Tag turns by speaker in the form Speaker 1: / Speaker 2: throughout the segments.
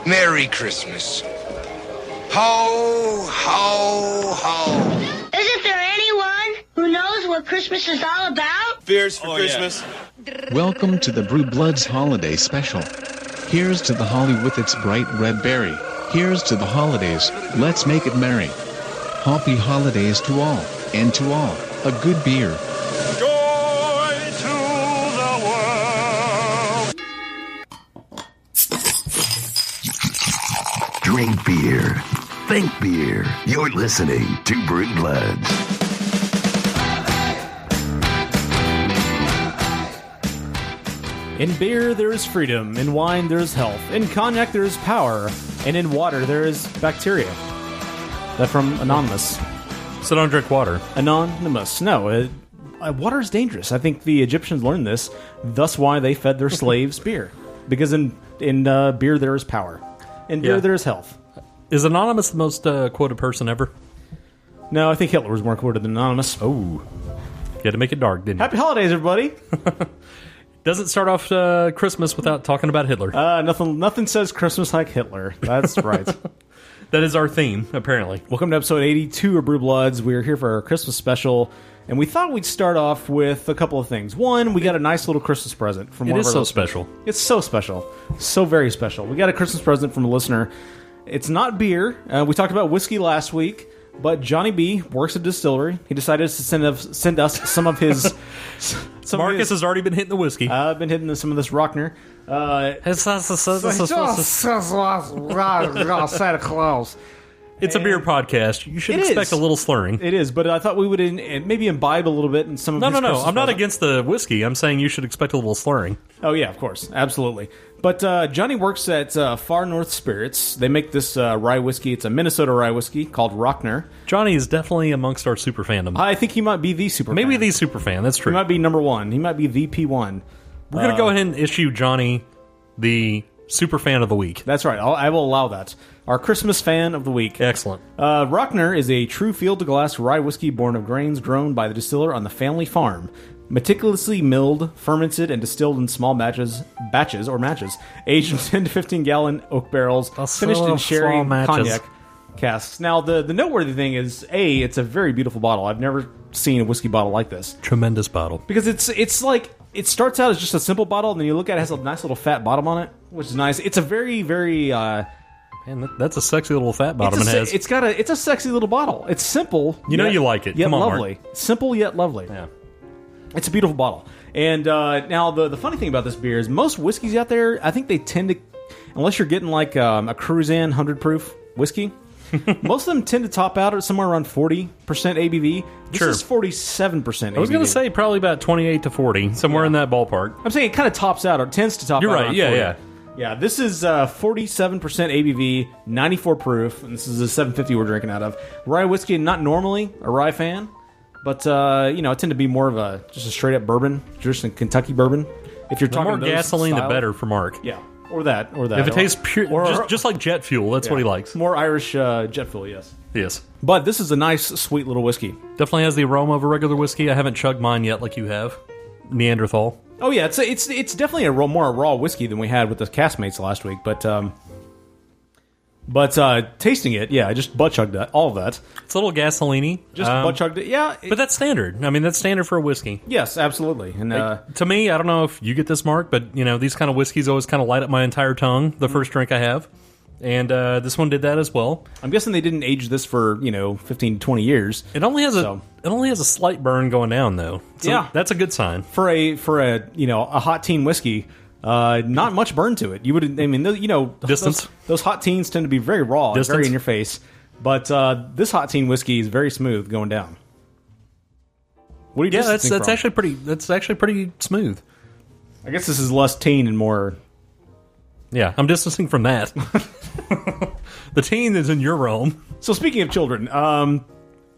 Speaker 1: Merry Christmas. Ho, ho, ho.
Speaker 2: Isn't there anyone who knows what Christmas is all about?
Speaker 3: Beers for Christmas.
Speaker 4: Yeah. Welcome to the Brew Bloods Holiday Special. Here's to the holly with its bright red berry. Here's to the holidays, let's make it merry. Happy holidays to all, and to all, a good beer.
Speaker 5: Joy to the world.
Speaker 6: Drink beer. Think beer. You're listening to Brew Bloods.
Speaker 7: In beer, there is freedom. In wine, there is health. In cognac, there is power. And in water, there is bacteria. That from Anonymous.
Speaker 8: So don't drink water.
Speaker 7: Anonymous. No, water is dangerous. I think the Egyptians learned this. Thus why they fed their slaves beer. Because in beer, there is power. In beer, there is health.
Speaker 8: Is Anonymous the most quoted person ever?
Speaker 7: No, I think Hitler was more quoted than Anonymous.
Speaker 8: Oh. You had to make it dark, didn't you?
Speaker 7: Happy holidays, everybody.
Speaker 8: Doesn't start off Christmas without talking about Hitler.
Speaker 7: Nothing says Christmas like Hitler. That's right.
Speaker 8: That is our theme, apparently.
Speaker 7: Welcome to episode 82 of Brew Bloods. We're here for our Christmas special, and we thought we'd start off with a couple of things. One, we got a nice little Christmas present from one of our listeners.
Speaker 8: Special.
Speaker 7: It's so special. So very special. We got a Christmas present from a listener. It's not beer. We talked about whiskey last week, but Johnny B works at a distillery. He decided to send us some of his...
Speaker 8: Marcus has already been hitting the whiskey.
Speaker 7: I've been hitting some of this Rockner. Santa Claus.
Speaker 8: It's a beer podcast. You should expect a little slurring.
Speaker 7: It is, but I thought we would maybe imbibe a little bit in some of his
Speaker 8: No. I'm not against the whiskey. I'm saying you should expect a little slurring.
Speaker 7: Oh, yeah, of course. Absolutely. But Johnny works at Far North Spirits. They make this rye whiskey. It's a Minnesota rye whiskey called Rockner.
Speaker 8: Johnny is definitely amongst our super fandom.
Speaker 7: I think he might be the super fan.
Speaker 8: Maybe the super fan. That's true.
Speaker 7: He might be number one. He might be the P1.
Speaker 8: We're going to go ahead and issue Johnny the super fan of the week.
Speaker 7: That's right. I will allow that. Our Christmas fan of the week.
Speaker 8: Excellent.
Speaker 7: Rockner is a true field-to-glass rye whiskey born of grains grown by the distiller on the family farm. Meticulously milled, fermented, and distilled in small batches, aged in 10 to 15-gallon oak barrels, finished in sherry and cognac casks. Now, the noteworthy thing is, it's a very beautiful bottle. I've never seen a whiskey bottle like this.
Speaker 8: Tremendous bottle.
Speaker 7: Because it's like, it starts out as just a simple bottle, and then you look at it, it has a nice little fat bottom on it, which is nice. It's a very, very...
Speaker 8: Man, that's a sexy little fat bottom it has.
Speaker 7: It's a sexy little bottle. It's simple.
Speaker 8: You know you like it.
Speaker 7: Yet
Speaker 8: Come on,
Speaker 7: lovely.
Speaker 8: Mark.
Speaker 7: Simple yet lovely.
Speaker 8: Yeah.
Speaker 7: It's a beautiful bottle. And now the funny thing about this beer is most whiskeys out there, I think they tend to, unless you're getting like a Cruisin 100 proof whiskey, most of them tend to top out at somewhere around 40% ABV. This is 47% ABV.
Speaker 8: I was going to say probably about 28 to 40, somewhere in that ballpark.
Speaker 7: I'm saying it kind of tops out, or tends to top out.
Speaker 8: You're right, yeah.
Speaker 7: Yeah, this is 47% ABV, 94 proof, and this is a 750 we're drinking out of. Rye whiskey, not normally a rye fan, but I tend to be more of just a straight up bourbon, just a Kentucky bourbon. If you're talking
Speaker 8: more gasoline, the better for Mark.
Speaker 7: Yeah, or that.
Speaker 8: If it tastes pure, just like jet fuel, that's what he likes.
Speaker 7: More Irish jet fuel, yes.
Speaker 8: Yes.
Speaker 7: But this is a nice, sweet little whiskey.
Speaker 8: Definitely has the aroma of a regular whiskey. I haven't chugged mine yet, like you have. Neanderthal.
Speaker 7: Oh yeah, it's definitely a more raw whiskey than we had with the castmates last week, but tasting it, I just butt chugged all of that.
Speaker 8: It's a little gasoline-y.
Speaker 7: Just butt chugged it, yeah.
Speaker 8: But that's standard. I mean, that's standard for a whiskey.
Speaker 7: Yes, absolutely. And
Speaker 8: to me, I don't know if you get this, Mark, but these kind of whiskeys always kind of light up my entire tongue the first drink I have. And this one did that as well.
Speaker 7: I'm guessing they didn't age this for 15 to 20 years.
Speaker 8: It only has a slight burn going down though. So that's a good sign
Speaker 7: for a hot teen whiskey. Not much burn to it. You would
Speaker 8: distance.
Speaker 7: Those hot teens tend to be very raw, and very in your face. But this hot teen whiskey is very smooth going down. What do you?
Speaker 8: Yeah, that's actually pretty. That's actually pretty smooth.
Speaker 7: I guess this is less teen and more.
Speaker 8: Yeah, I'm distancing from that. The teen is in your realm.
Speaker 7: So speaking of children,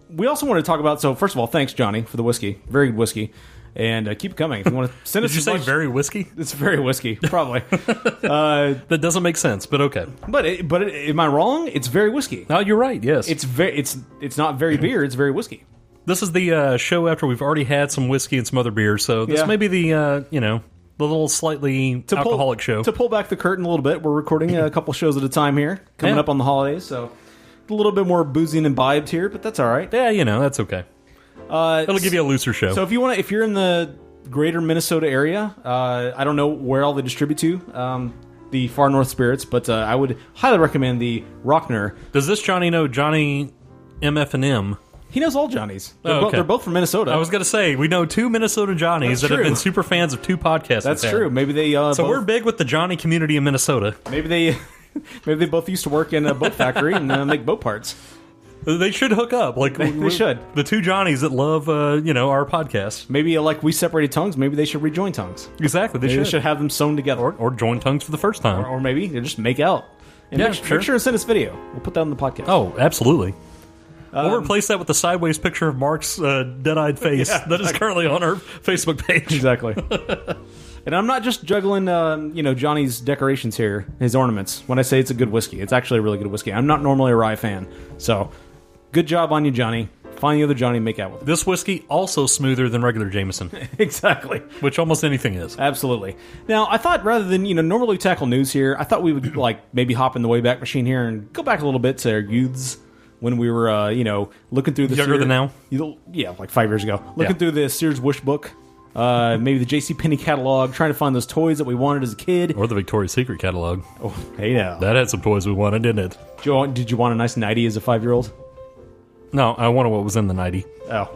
Speaker 7: we also want to talk about... So first of all, thanks, Johnny, for the whiskey. Very good whiskey. And keep it coming. If you want to send us...
Speaker 8: Did you say very whiskey?
Speaker 7: It's very whiskey, probably.
Speaker 8: That doesn't make sense, but okay.
Speaker 7: But am I wrong? It's very whiskey.
Speaker 8: No, you're right, yes.
Speaker 7: It's not very beer, it's very whiskey.
Speaker 8: This is the show after we've already had some whiskey and some other beers, so this may be the, the little slightly alcoholic show.
Speaker 7: To pull back the curtain a little bit, we're recording a couple shows at a time here, coming up on the holidays, so a little bit more boozy and imbibed here, but that's all right.
Speaker 8: Yeah, that's okay. It'll give you a looser show.
Speaker 7: So if you're in the greater Minnesota area, I don't know where all they distribute to, the Far North Spirits, but I would highly recommend the Rockner.
Speaker 8: Does this Johnny know Johnny MF&M?
Speaker 7: He knows all Johnnies. They're both from Minnesota.
Speaker 8: I was going to say, we know two Minnesota Johnnies that have been super fans of two podcasts.
Speaker 7: That's true. Maybe they.
Speaker 8: We're big with the Johnny community in Minnesota.
Speaker 7: Maybe they both used to work in a boat factory and make boat parts.
Speaker 8: They should hook up.
Speaker 7: They should.
Speaker 8: The two Johnnies that love, our podcast.
Speaker 7: Maybe like we separated tongues. Maybe they should rejoin tongues.
Speaker 8: Exactly.
Speaker 7: They should have them sewn together,
Speaker 8: or join tongues for the first time,
Speaker 7: or maybe they just make out. And make sure and send us video. We'll put that on the podcast.
Speaker 8: Oh, absolutely. We'll replace that with the sideways picture of Mark's dead-eyed face that is currently on our Facebook page.
Speaker 7: Exactly. And I'm not just juggling, Johnny's decorations here, his ornaments. When I say it's a good whiskey, it's actually a really good whiskey. I'm not normally a rye fan, so good job on you, Johnny. Find the other Johnny and make out with him.
Speaker 8: This whiskey also smoother than regular Jameson.
Speaker 7: Exactly.
Speaker 8: Which almost anything is.
Speaker 7: Absolutely. Now, I thought rather than, normally tackle news here, I thought we would maybe hop in the Wayback Machine here and go back a little bit to our youths. When we were, looking through the
Speaker 8: younger than now,
Speaker 7: yeah, like 5 years ago, looking through the Sears Wish book, maybe the JCPenney catalog, trying to find those toys that we wanted as a kid,
Speaker 8: or the Victoria's Secret catalog.
Speaker 7: Oh, hey now,
Speaker 8: that had some toys we wanted, didn't it?
Speaker 7: Did you want a nice nightie as a 5-year-old?
Speaker 8: No, I wanted what was in the nightie.
Speaker 7: Oh,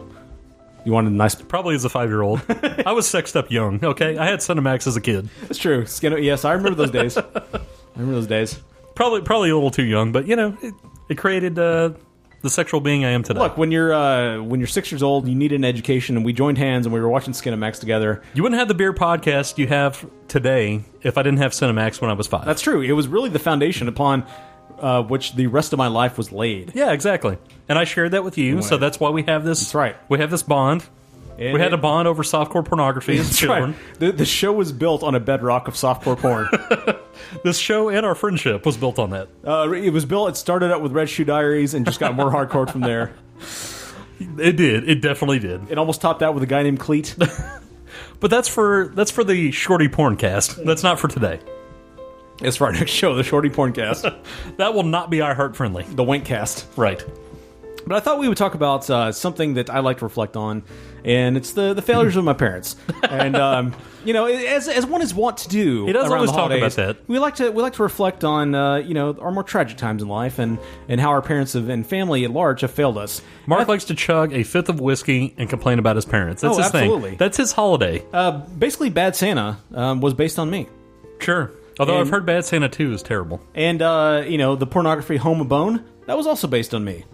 Speaker 7: you wanted a nice,
Speaker 8: probably as a 5-year-old. I was sexed up young. Okay, I had Cinemax as a kid.
Speaker 7: That's true. Yes, I remember those days.
Speaker 8: Probably a little too young, but it created the sexual being I am today.
Speaker 7: Look, when you're 6 years old, you need an education, and we joined hands and we were watching Skinamax together.
Speaker 8: You wouldn't have the beer podcast you have today if I didn't have Cinemax when I was 5.
Speaker 7: That's true. It was really the foundation upon which the rest of my life was laid.
Speaker 8: Yeah, exactly. And I shared that with you, so that's why we have this.
Speaker 7: That's right.
Speaker 8: We have this bond. We had a bond over softcore pornography as children.
Speaker 7: Right. The show was built on a bedrock of softcore porn.
Speaker 8: This show and our friendship was built on that.
Speaker 7: It started out with Red Shoe Diaries and just got more hardcore from there.
Speaker 8: It did. It definitely did.
Speaker 7: It almost topped out with a guy named Cleet.
Speaker 8: But that's for the Shorty Porncast. That's not for today.
Speaker 7: It's for our next show, the Shorty Porncast.
Speaker 8: That will not be iHeart friendly.
Speaker 7: The Winkcast.
Speaker 8: Right.
Speaker 7: But I thought we would talk about something that I like to reflect on, and it's the failures of my parents. And as one is wont to do,
Speaker 8: he does
Speaker 7: around
Speaker 8: always
Speaker 7: the holidays,
Speaker 8: talk about that.
Speaker 7: We like to reflect on our more tragic times in life and how our parents and family at large have failed us.
Speaker 8: Mark likes to chug a fifth of whiskey and complain about his parents. That's his
Speaker 7: absolutely.
Speaker 8: thing. That's his holiday.
Speaker 7: Basically, Bad Santa was based on me.
Speaker 8: Sure. Although I've heard Bad Santa 2 is terrible.
Speaker 7: And the pornography Home of Bone, that was also based on me.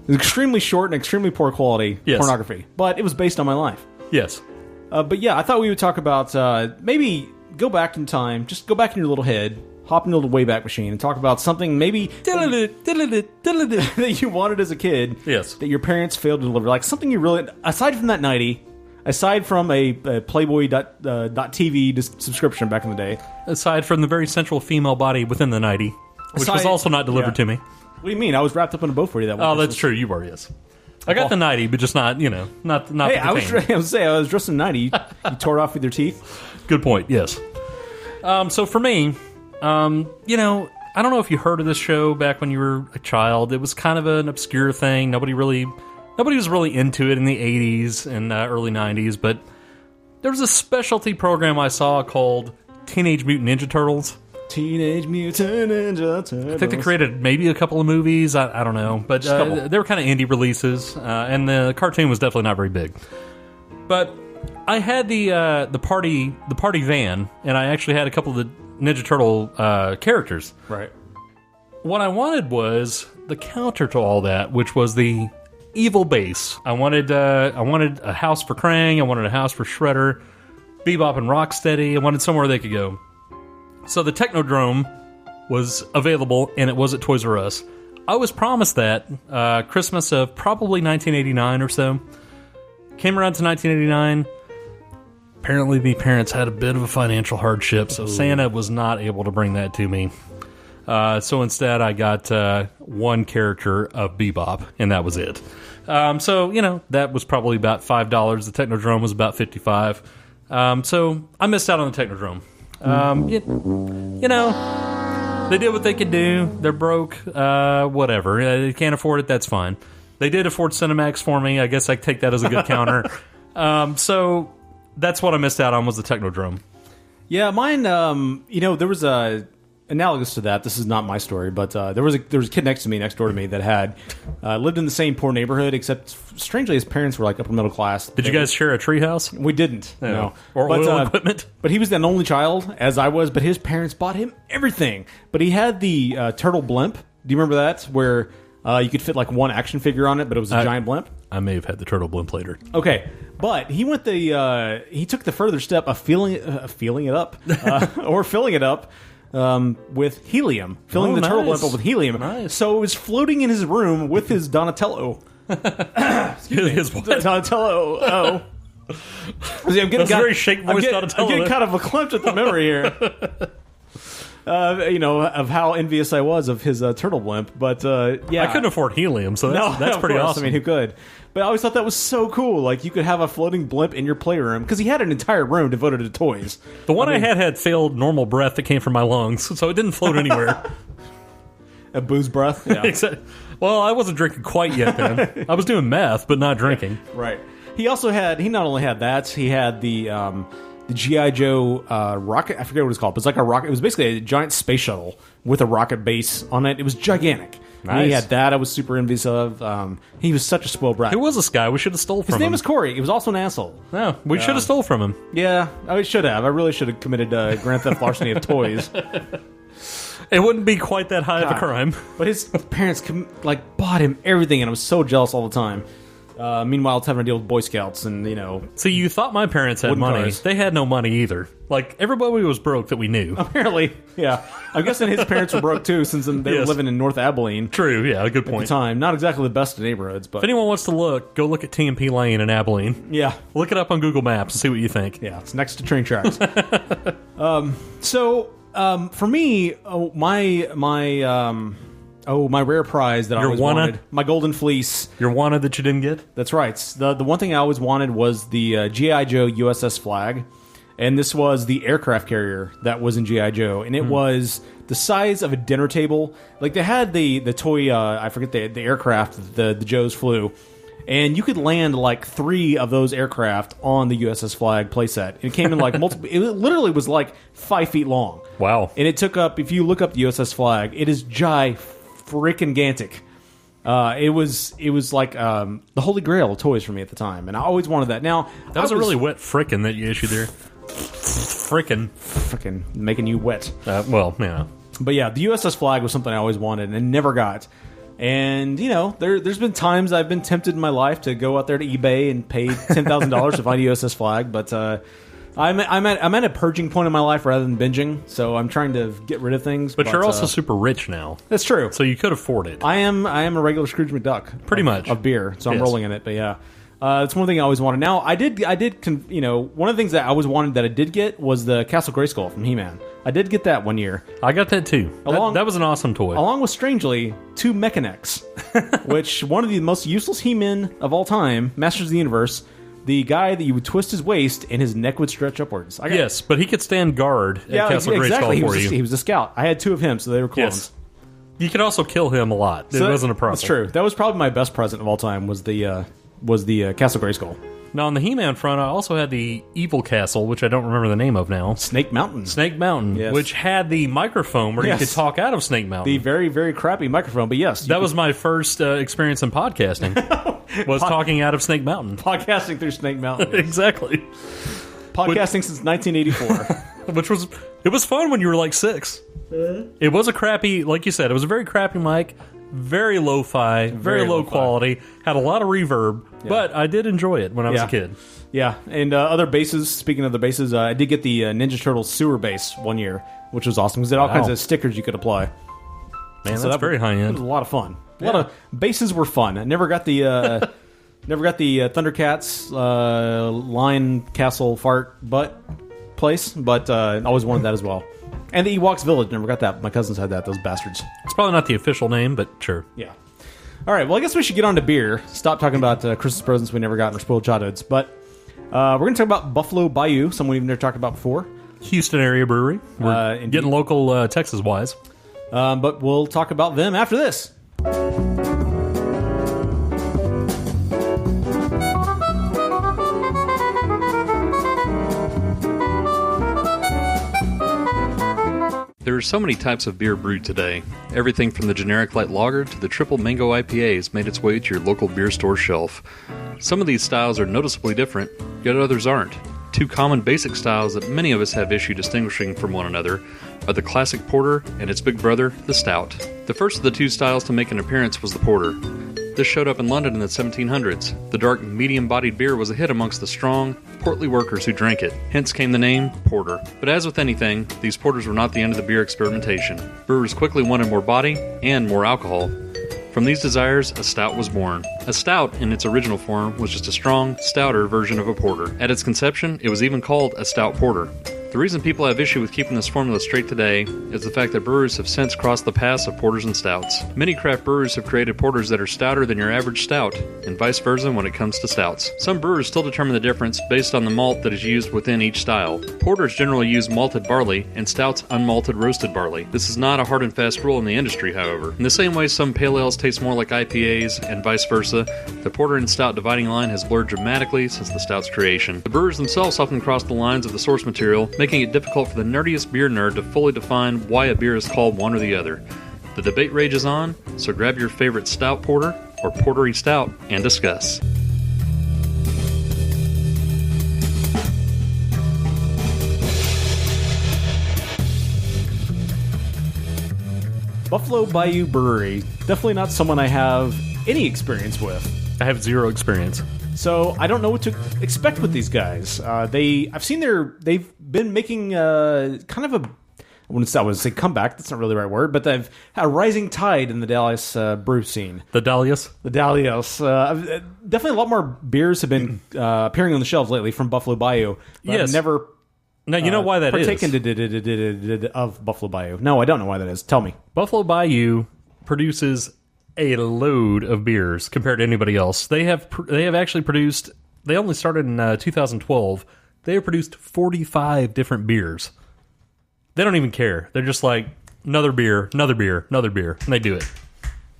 Speaker 7: Extremely short and extremely poor quality pornography, but it was based on my life.
Speaker 8: Yes.
Speaker 7: But yeah, I thought we would talk about maybe go back in time, just go back in your little head, hop into the Wayback Machine, and talk about something maybe that you wanted as a kid.
Speaker 8: Yes.
Speaker 7: That your parents failed to deliver, like something you really, aside from that nightie, aside from a Playboy.tv subscription back in the day,
Speaker 8: aside from the very central female body within the nightie, which was also not delivered to me.
Speaker 7: What do you mean? I was wrapped up in a boat for you that one.
Speaker 8: Oh, that's true. You were, yes. I got the nightie, but just not, not.
Speaker 7: Hey, I was dressed in nightie. You tore it off with your teeth.
Speaker 8: Good point. Yes. So for me, I don't know if you heard of this show back when you were a child. It was kind of an obscure thing. Nobody was really into it in the 80s and early 90s. But there was a specialty program I saw called Teenage Mutant Ninja Turtles.
Speaker 7: Teenage Mutant Ninja Turtles.
Speaker 8: I think they created maybe a couple of movies. I don't know, but they were kind of indie releases, and the cartoon was definitely not very big. But I had the party van, and I actually had a couple of the Ninja Turtle characters.
Speaker 7: Right.
Speaker 8: What I wanted was the counter to all that, which was the evil base. I wanted a house for Krang. I wanted a house for Shredder, Bebop and Rocksteady. I wanted somewhere they could go. So the Technodrome was available, and it was at Toys R Us. I was promised that Christmas of probably 1989 or so. Came around to 1989. Apparently the parents had a bit of a financial hardship, so Santa was not able to bring that to me. So instead I got one character of Bebop, and that was it. So, that was probably about $5. The Technodrome was about $55. So I missed out on the Technodrome. You know, they did what they could do. They're broke. Whatever. They can't afford it. That's fine. They did afford Cinemax for me. I guess I take that as a good counter. So that's what I missed out on was the Technodrome.
Speaker 7: Yeah, mine. There was a analogous to that. This is not my story, but there was a kid next door to me that had lived in the same poor neighborhood, except strangely his parents were like upper middle class.
Speaker 8: Did you guys share a treehouse?
Speaker 7: We didn't. No.
Speaker 8: Or oil equipment?
Speaker 7: But he was an only child, as I was. But his parents bought him everything. But he had the turtle blimp. Do you remember that? Where you could fit like one action figure on it, but it was a giant blimp.
Speaker 8: I may have had the turtle blimp later.
Speaker 7: Okay, but he went he took the further step of filling it up with helium, filling the turtle blimp up with helium.
Speaker 8: Nice.
Speaker 7: So it was floating in his room with his Donatello.
Speaker 8: His what?
Speaker 7: Donatello. Oh. I'm getting
Speaker 8: very shake voice Donatello.
Speaker 7: I'm getting kind of verklempt at the memory here. Of how envious I was of his turtle blimp, but yeah,
Speaker 8: I couldn't afford helium, so that's pretty awesome.
Speaker 7: I mean, who could? But I always thought that was so cool. Like you could have a floating blimp in your playroom because he had an entire room devoted to toys.
Speaker 8: The one I had failed normal breath that came from my lungs, so it didn't float anywhere.
Speaker 7: A booze breath. Yeah.
Speaker 8: Well, I wasn't drinking quite yet then. I was doing meth, but not drinking.
Speaker 7: Right. He not only had that, he had the G.I. Joe rocket. I forget what it's called, but it's like a rocket. It was basically a giant space shuttle with a rocket base on it. It was gigantic.
Speaker 8: Nice.
Speaker 7: He had that. I was super envious of. He was such a spoiled brat.
Speaker 8: Who was this guy? We should have stole from him.
Speaker 7: His name was Corey. He was also an asshole.
Speaker 8: No, we should have stole from him.
Speaker 7: Yeah, I should have. I really should have committed Grand Theft larceny of toys.
Speaker 8: It wouldn't be quite that high of a crime.
Speaker 7: But his parents bought him everything, and I was so jealous all the time. Meanwhile, it's having to deal with Boy Scouts and,
Speaker 8: See, you thought my parents had money.
Speaker 7: Cars.
Speaker 8: They had no money either. Like, everybody was broke that we knew.
Speaker 7: Apparently, yeah. I'm guessing his parents were broke, too, since they were living in North Abilene.
Speaker 8: True, yeah, good point.
Speaker 7: At the time. Not exactly the best of neighborhoods, but...
Speaker 8: If anyone wants to go look at T&P Lane in Abilene.
Speaker 7: Yeah.
Speaker 8: Look it up on Google Maps and see what you think.
Speaker 7: Yeah, it's next to train tracks. For me, my rare prize that I always wanted. My golden fleece.
Speaker 8: Your wanted that you didn't get?
Speaker 7: That's right. The one thing I always wanted was the G.I. Joe USS flag. And this was the aircraft carrier that was in G.I. Joe. And it was the size of a dinner table. Like, they had the toy, I forget the aircraft the Joes flew. And you could land, like, 3 of those aircraft on the USS flag playset. It came in, like, multiple... It literally was, like, 5 feet long.
Speaker 8: Wow.
Speaker 7: And it took up... If you look up the USS flag, it is frickin' It was like the holy grail of toys for me at the time, and I always wanted that. Now
Speaker 8: that was a really wet frickin' that you issued there. Frickin'
Speaker 7: making you wet.
Speaker 8: Well, yeah.
Speaker 7: But yeah, the USS flag was something I always wanted and never got. And there's been times I've been tempted in my life to go out there to eBay and pay $10,000 to find a USS flag, but I'm at a purging point in my life rather than binging, so I'm trying to get rid of things.
Speaker 8: But you're also super rich now.
Speaker 7: That's true.
Speaker 8: So you could afford it.
Speaker 7: I am a regular Scrooge McDuck.
Speaker 8: Pretty much.
Speaker 7: Of beer, so I'm rolling in it, but yeah. It's one thing I always wanted. Now, one of the things that I always wanted that I did get was the Castle Grayskull from He-Man. I did get that one year.
Speaker 8: I got that too. That was an awesome toy.
Speaker 7: Along with, strangely, 2 Mechanics, which one of the most useless He-Men of all time, Masters of the Universe, the guy that you would twist his waist and his neck would stretch upwards.
Speaker 8: Yes, but he could stand guard at Castle Grayskull for you.
Speaker 7: He was a scout. I had 2 of him, so they were clones.
Speaker 8: Yes. You could also kill him a lot. It wasn't a problem.
Speaker 7: That's true. That was probably my best present of all time, was the Castle Grayskull.
Speaker 8: Now, on the He-Man front, I also had the Evil Castle, which I don't remember the name of now.
Speaker 7: Snake Mountain.
Speaker 8: Yes. Which had the microphone where you could talk out of Snake Mountain.
Speaker 7: The very, very crappy microphone, but yes.
Speaker 8: That was my first experience in podcasting, was talking out of Snake Mountain.
Speaker 7: Podcasting through Snake Mountain. Yes.
Speaker 8: Exactly.
Speaker 7: Podcasting since 1984.
Speaker 8: It was fun when you were like 6. It was a crappy, like you said, it was a very crappy mic. Very lo-fi, very low quality, had a lot of reverb, but I did enjoy it when I was a kid.
Speaker 7: Yeah, and other bases, speaking of the bases, I did get the Ninja Turtles sewer base one year, which was awesome, because it had all kinds of stickers you could apply.
Speaker 8: Man, so that's very high-end.
Speaker 7: It was a lot of fun. A lot of bases were fun. I never got the Thundercats Lion Castle Fart Butt place, but I always wanted that as well. And the Ewoks Village, never got that. My cousins had that, those bastards.
Speaker 8: It's probably not the official name, but sure.
Speaker 7: Yeah. All right, well, I guess we should get on to beer. Stop talking about Christmas presents we never got in our spoiled childhoods. But We're going to talk about Buffalo Bayou, someone we've never talked about before.
Speaker 8: Houston area brewery. We're getting local Texas-wise.
Speaker 7: But we'll talk about them after this.
Speaker 3: There are so many types of beer brewed today. Everything from the generic light lager to the triple mango IPA has made its way to your local beer store shelf. Some of these styles are noticeably different, yet others aren't. Two common basic styles that many of us have issue distinguishing from one another are the classic porter and its big brother, the stout. The first of the two styles to make an appearance was the porter. This showed up in London in the 1700s. The dark, medium-bodied beer was a hit amongst the strong, portly workers who drank it. Hence came the name porter. But as with anything, these porters were not the end of the beer experimentation. Brewers quickly wanted more body and more alcohol. From these desires, a stout was born. A stout, in its original form, was just a strong, stouter version of a porter. At its conception, it was even called a stout porter. The reason people have issue with keeping this formula straight today is the fact that brewers have since crossed the paths of porters and stouts. Many craft brewers have created porters that are stouter than your average stout, and vice versa when it comes to stouts. Some brewers still determine the difference based on the malt that is used within each style. Porters generally use malted barley, and stouts unmalted roasted barley. This is not a hard and fast rule in the industry, however. In the same way some pale ales taste more like IPAs, and vice versa, the porter and stout dividing line has blurred dramatically since the stout's creation. The brewers themselves often cross the lines of the source material, making it difficult for the nerdiest beer nerd to fully define why a beer is called one or the other. The debate rages on, so grab your favorite stout porter or portery stout and discuss.
Speaker 7: Buffalo Bayou Brewery. Definitely not someone I have any experience with.
Speaker 8: I have zero experience.
Speaker 7: So I don't know what to expect with these guys. I've seen they've been making kind of a, I wouldn't say comeback. That's not really the right word, but they've had a rising tide in the Dallas brew scene.
Speaker 8: The Dahlias?
Speaker 7: The Dahlias. Definitely a lot more beers have been appearing on the shelves lately from Buffalo Bayou.
Speaker 8: Yes.
Speaker 7: I've never.
Speaker 8: Now, you know why that is?
Speaker 7: Partaken of Buffalo Bayou. No, I don't know why that is. Tell me.
Speaker 8: Buffalo Bayou produces a load of beers compared to anybody else. They have actually produced. They only started in 2012. They have produced 45 different beers. They don't even care. They're just like another beer, another beer, another beer, and they do it.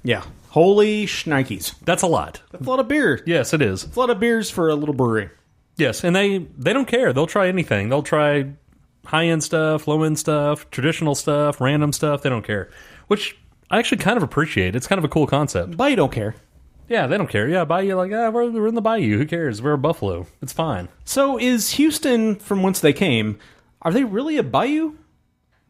Speaker 7: Yeah, holy shnikes!
Speaker 8: That's a lot.
Speaker 7: That's a lot of beer.
Speaker 8: Yes, it is.
Speaker 7: It's a lot of beers for a little brewery.
Speaker 8: Yes, and they don't care. They'll try anything. They'll try high-end stuff, low-end stuff, traditional stuff, random stuff. They don't care, which I actually kind of appreciate. It's kind of a cool concept.
Speaker 7: Bayou don't care.
Speaker 8: Yeah, they don't care. Yeah, Bayou, like, we're in the Bayou. Who cares? We're a Buffalo. It's fine.
Speaker 7: So is Houston, from whence they came, are they really a Bayou?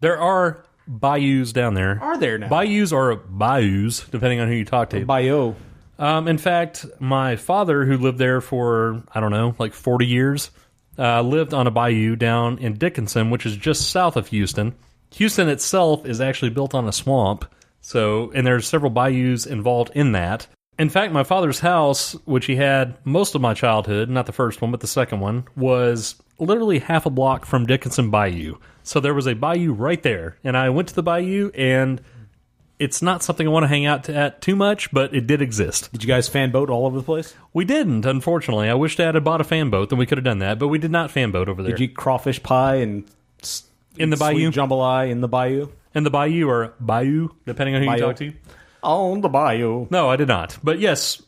Speaker 8: There are bayous down there.
Speaker 7: Are there now?
Speaker 8: Bayous or bayous, depending on who you talk to.
Speaker 7: Bayou.
Speaker 8: In fact, my father, who lived there for, I don't know, like 40 years, lived on a bayou down in Dickinson, which is just south of Houston. Houston itself is actually built on a swamp, and there's several bayous involved in that. In fact, my father's house, which he had most of my childhood, not the first one, but the second one, was literally half a block from Dickinson Bayou. So there was a bayou right there, and I went to the bayou, and it's not something I want to hang out at too much, but it did exist.
Speaker 7: Did you guys fan boat all over the place?
Speaker 8: We didn't, unfortunately. I wish Dad had bought a fan boat, then we could have done that, but we did not fan boat over there.
Speaker 7: Did you eat crawfish pie and
Speaker 8: in the bayou?
Speaker 7: Sweet jambalaya in the bayou?
Speaker 8: In the bayou, or bayou, depending on who you talk to.
Speaker 7: On the bayou.
Speaker 8: No, I did not. But yes,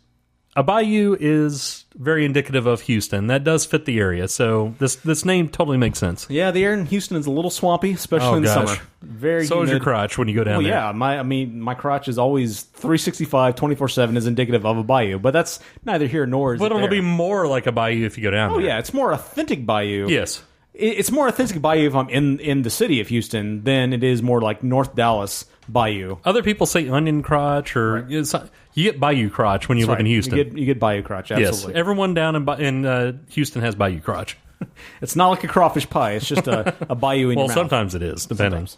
Speaker 8: a bayou is very indicative of Houston. That does fit the area, so this name totally makes sense.
Speaker 7: Yeah, the air in Houston is a little swampy, especially in the summer. Very
Speaker 8: so
Speaker 7: humid.
Speaker 8: is your crotch when you go down there.
Speaker 7: Yeah, my crotch is always 365, 24/7 is indicative of a bayou, but that's neither here nor is it
Speaker 8: But it'll
Speaker 7: there.
Speaker 8: be more like a bayou if you go down there.
Speaker 7: Oh yeah, it's more authentic bayou.
Speaker 8: Yes.
Speaker 7: It's more authentic bayou if I'm in the city of Houston than it is more like North Dallas bayou.
Speaker 8: Other people say onion crotch, or
Speaker 7: right.
Speaker 8: You get bayou crotch when you live in Houston.
Speaker 7: You get bayou crotch, absolutely.
Speaker 8: Yes, everyone down in Houston has bayou crotch.
Speaker 7: It's not like a crawfish pie. It's just a bayou in your mouth.
Speaker 8: Well, sometimes it is, depending.
Speaker 7: Sometimes.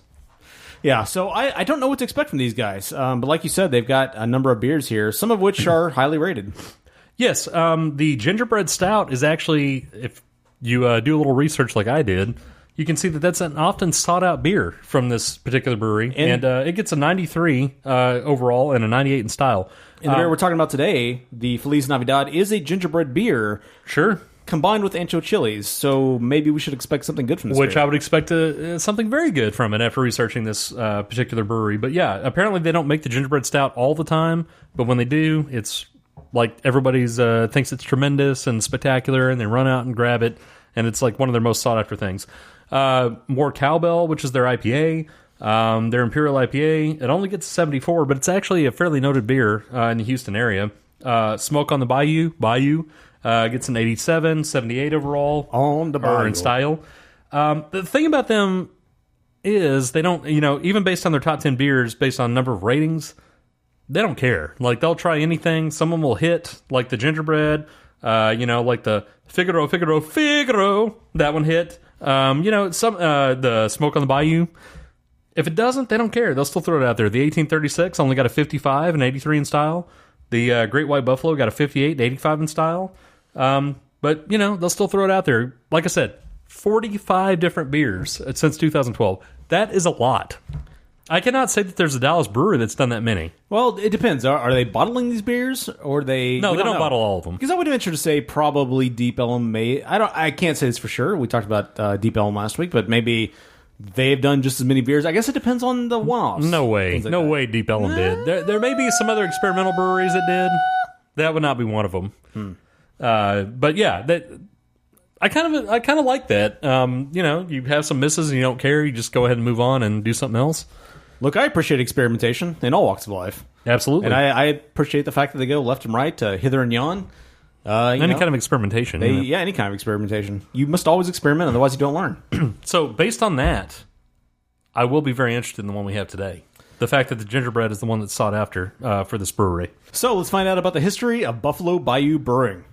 Speaker 7: Yeah, so I don't know what to expect from these guys. But like you said, they've got a number of beers here, some of which are highly rated.
Speaker 8: Yes, the Gingerbread Stout is actually, if you do a little research like I did, you can see that that's an often sought-out beer from this particular brewery. And it gets a 93 overall and a 98 in style.
Speaker 7: And the beer we're talking about today, the Feliz Navidad, is a gingerbread beer.
Speaker 8: Sure.
Speaker 7: combined with ancho chilies, so maybe we should expect something good from this
Speaker 8: Which
Speaker 7: beer.
Speaker 8: I would expect something very good from it after researching this particular brewery. But yeah, apparently they don't make the gingerbread stout all the time, but when they do, it's like everybody's thinks it's tremendous and spectacular, and they run out and grab it, and it's like one of their most sought after things. More Cowbell, which is their IPA, their Imperial IPA. It only gets 74, but it's actually a fairly noted beer in the Houston area. Smoke on the Bayou gets an 87, 78 overall
Speaker 7: on the Bayou
Speaker 8: in style. The thing about them is they don't, even based on their top 10 beers, based on number of ratings, they don't care. Like, they'll try anything. Some of them will hit, like the gingerbread, like the Figaro, that one hit. The Smoke on the Bayou. If it doesn't, they don't care. They'll still throw it out there. The 1836 only got a 55 and 83 in style. The Great White Buffalo got a 58 and 85 in style. But, they'll still throw it out there. Like I said, 45 different beers since 2012. That is a lot. I cannot say that there's a Dallas brewery that's done that many.
Speaker 7: Well, it depends. Are they bottling these beers, or they?
Speaker 8: No, they don't
Speaker 7: know.
Speaker 8: bottle all of them.
Speaker 7: Because I would venture to say probably Deep Elm may. I can't say this for sure. We talked about Deep Elm last week, but maybe they've done just as many beers. I guess it depends on the one-offs.
Speaker 8: No way. No way Deep Elm did. There may be some other experimental breweries that did. That would not be one of them. But yeah, I kind of like that. You have some misses and you don't care. You just go ahead and move on and do something else.
Speaker 7: Look, I appreciate experimentation in all walks of life.
Speaker 8: Absolutely.
Speaker 7: And I appreciate the fact that they go left and right, hither and yon.
Speaker 8: Any kind of experimentation.
Speaker 7: Yeah, any kind of experimentation. You must always experiment, otherwise you don't learn.
Speaker 8: So, based on that, I will be very interested in the one we have today. The fact that the gingerbread is the one that's sought after for this brewery.
Speaker 7: So, let's find out about the history of Buffalo Bayou Brewing.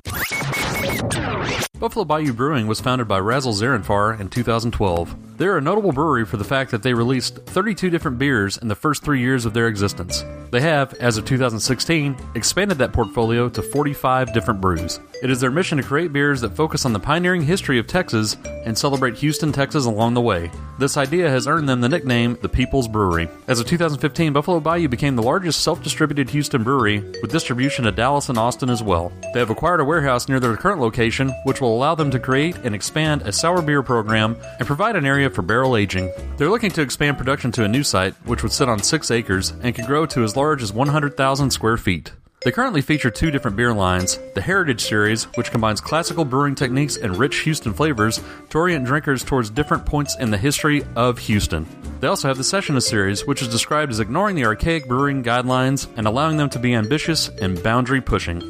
Speaker 3: Buffalo Bayou Brewing was founded by Razzle Zarenfar in 2012. They're a notable brewery for the fact that they released 32 different beers in the first 3 years of their existence. They have, as of 2016, expanded that portfolio to 45 different brews. It is their mission to create beers that focus on the pioneering history of Texas and celebrate Houston, Texas along the way. This idea has earned them the nickname the People's Brewery. As of 2015, Buffalo Bayou became the largest self-distributed Houston brewery, with distribution to Dallas and Austin as well. They have acquired a warehouse near their current location, which will allow them to create and expand a sour beer program and provide an area for barrel aging. They're looking to expand production to a new site, which would sit on 6 acres and could grow to as large as 100,000 square feet. They currently feature 2 different beer lines, the Heritage Series, which combines classical brewing techniques and rich Houston flavors to orient drinkers towards different points in the history of Houston. They also have the Sessionist Series, which is described as ignoring the archaic brewing guidelines and allowing them to be ambitious and boundary-pushing.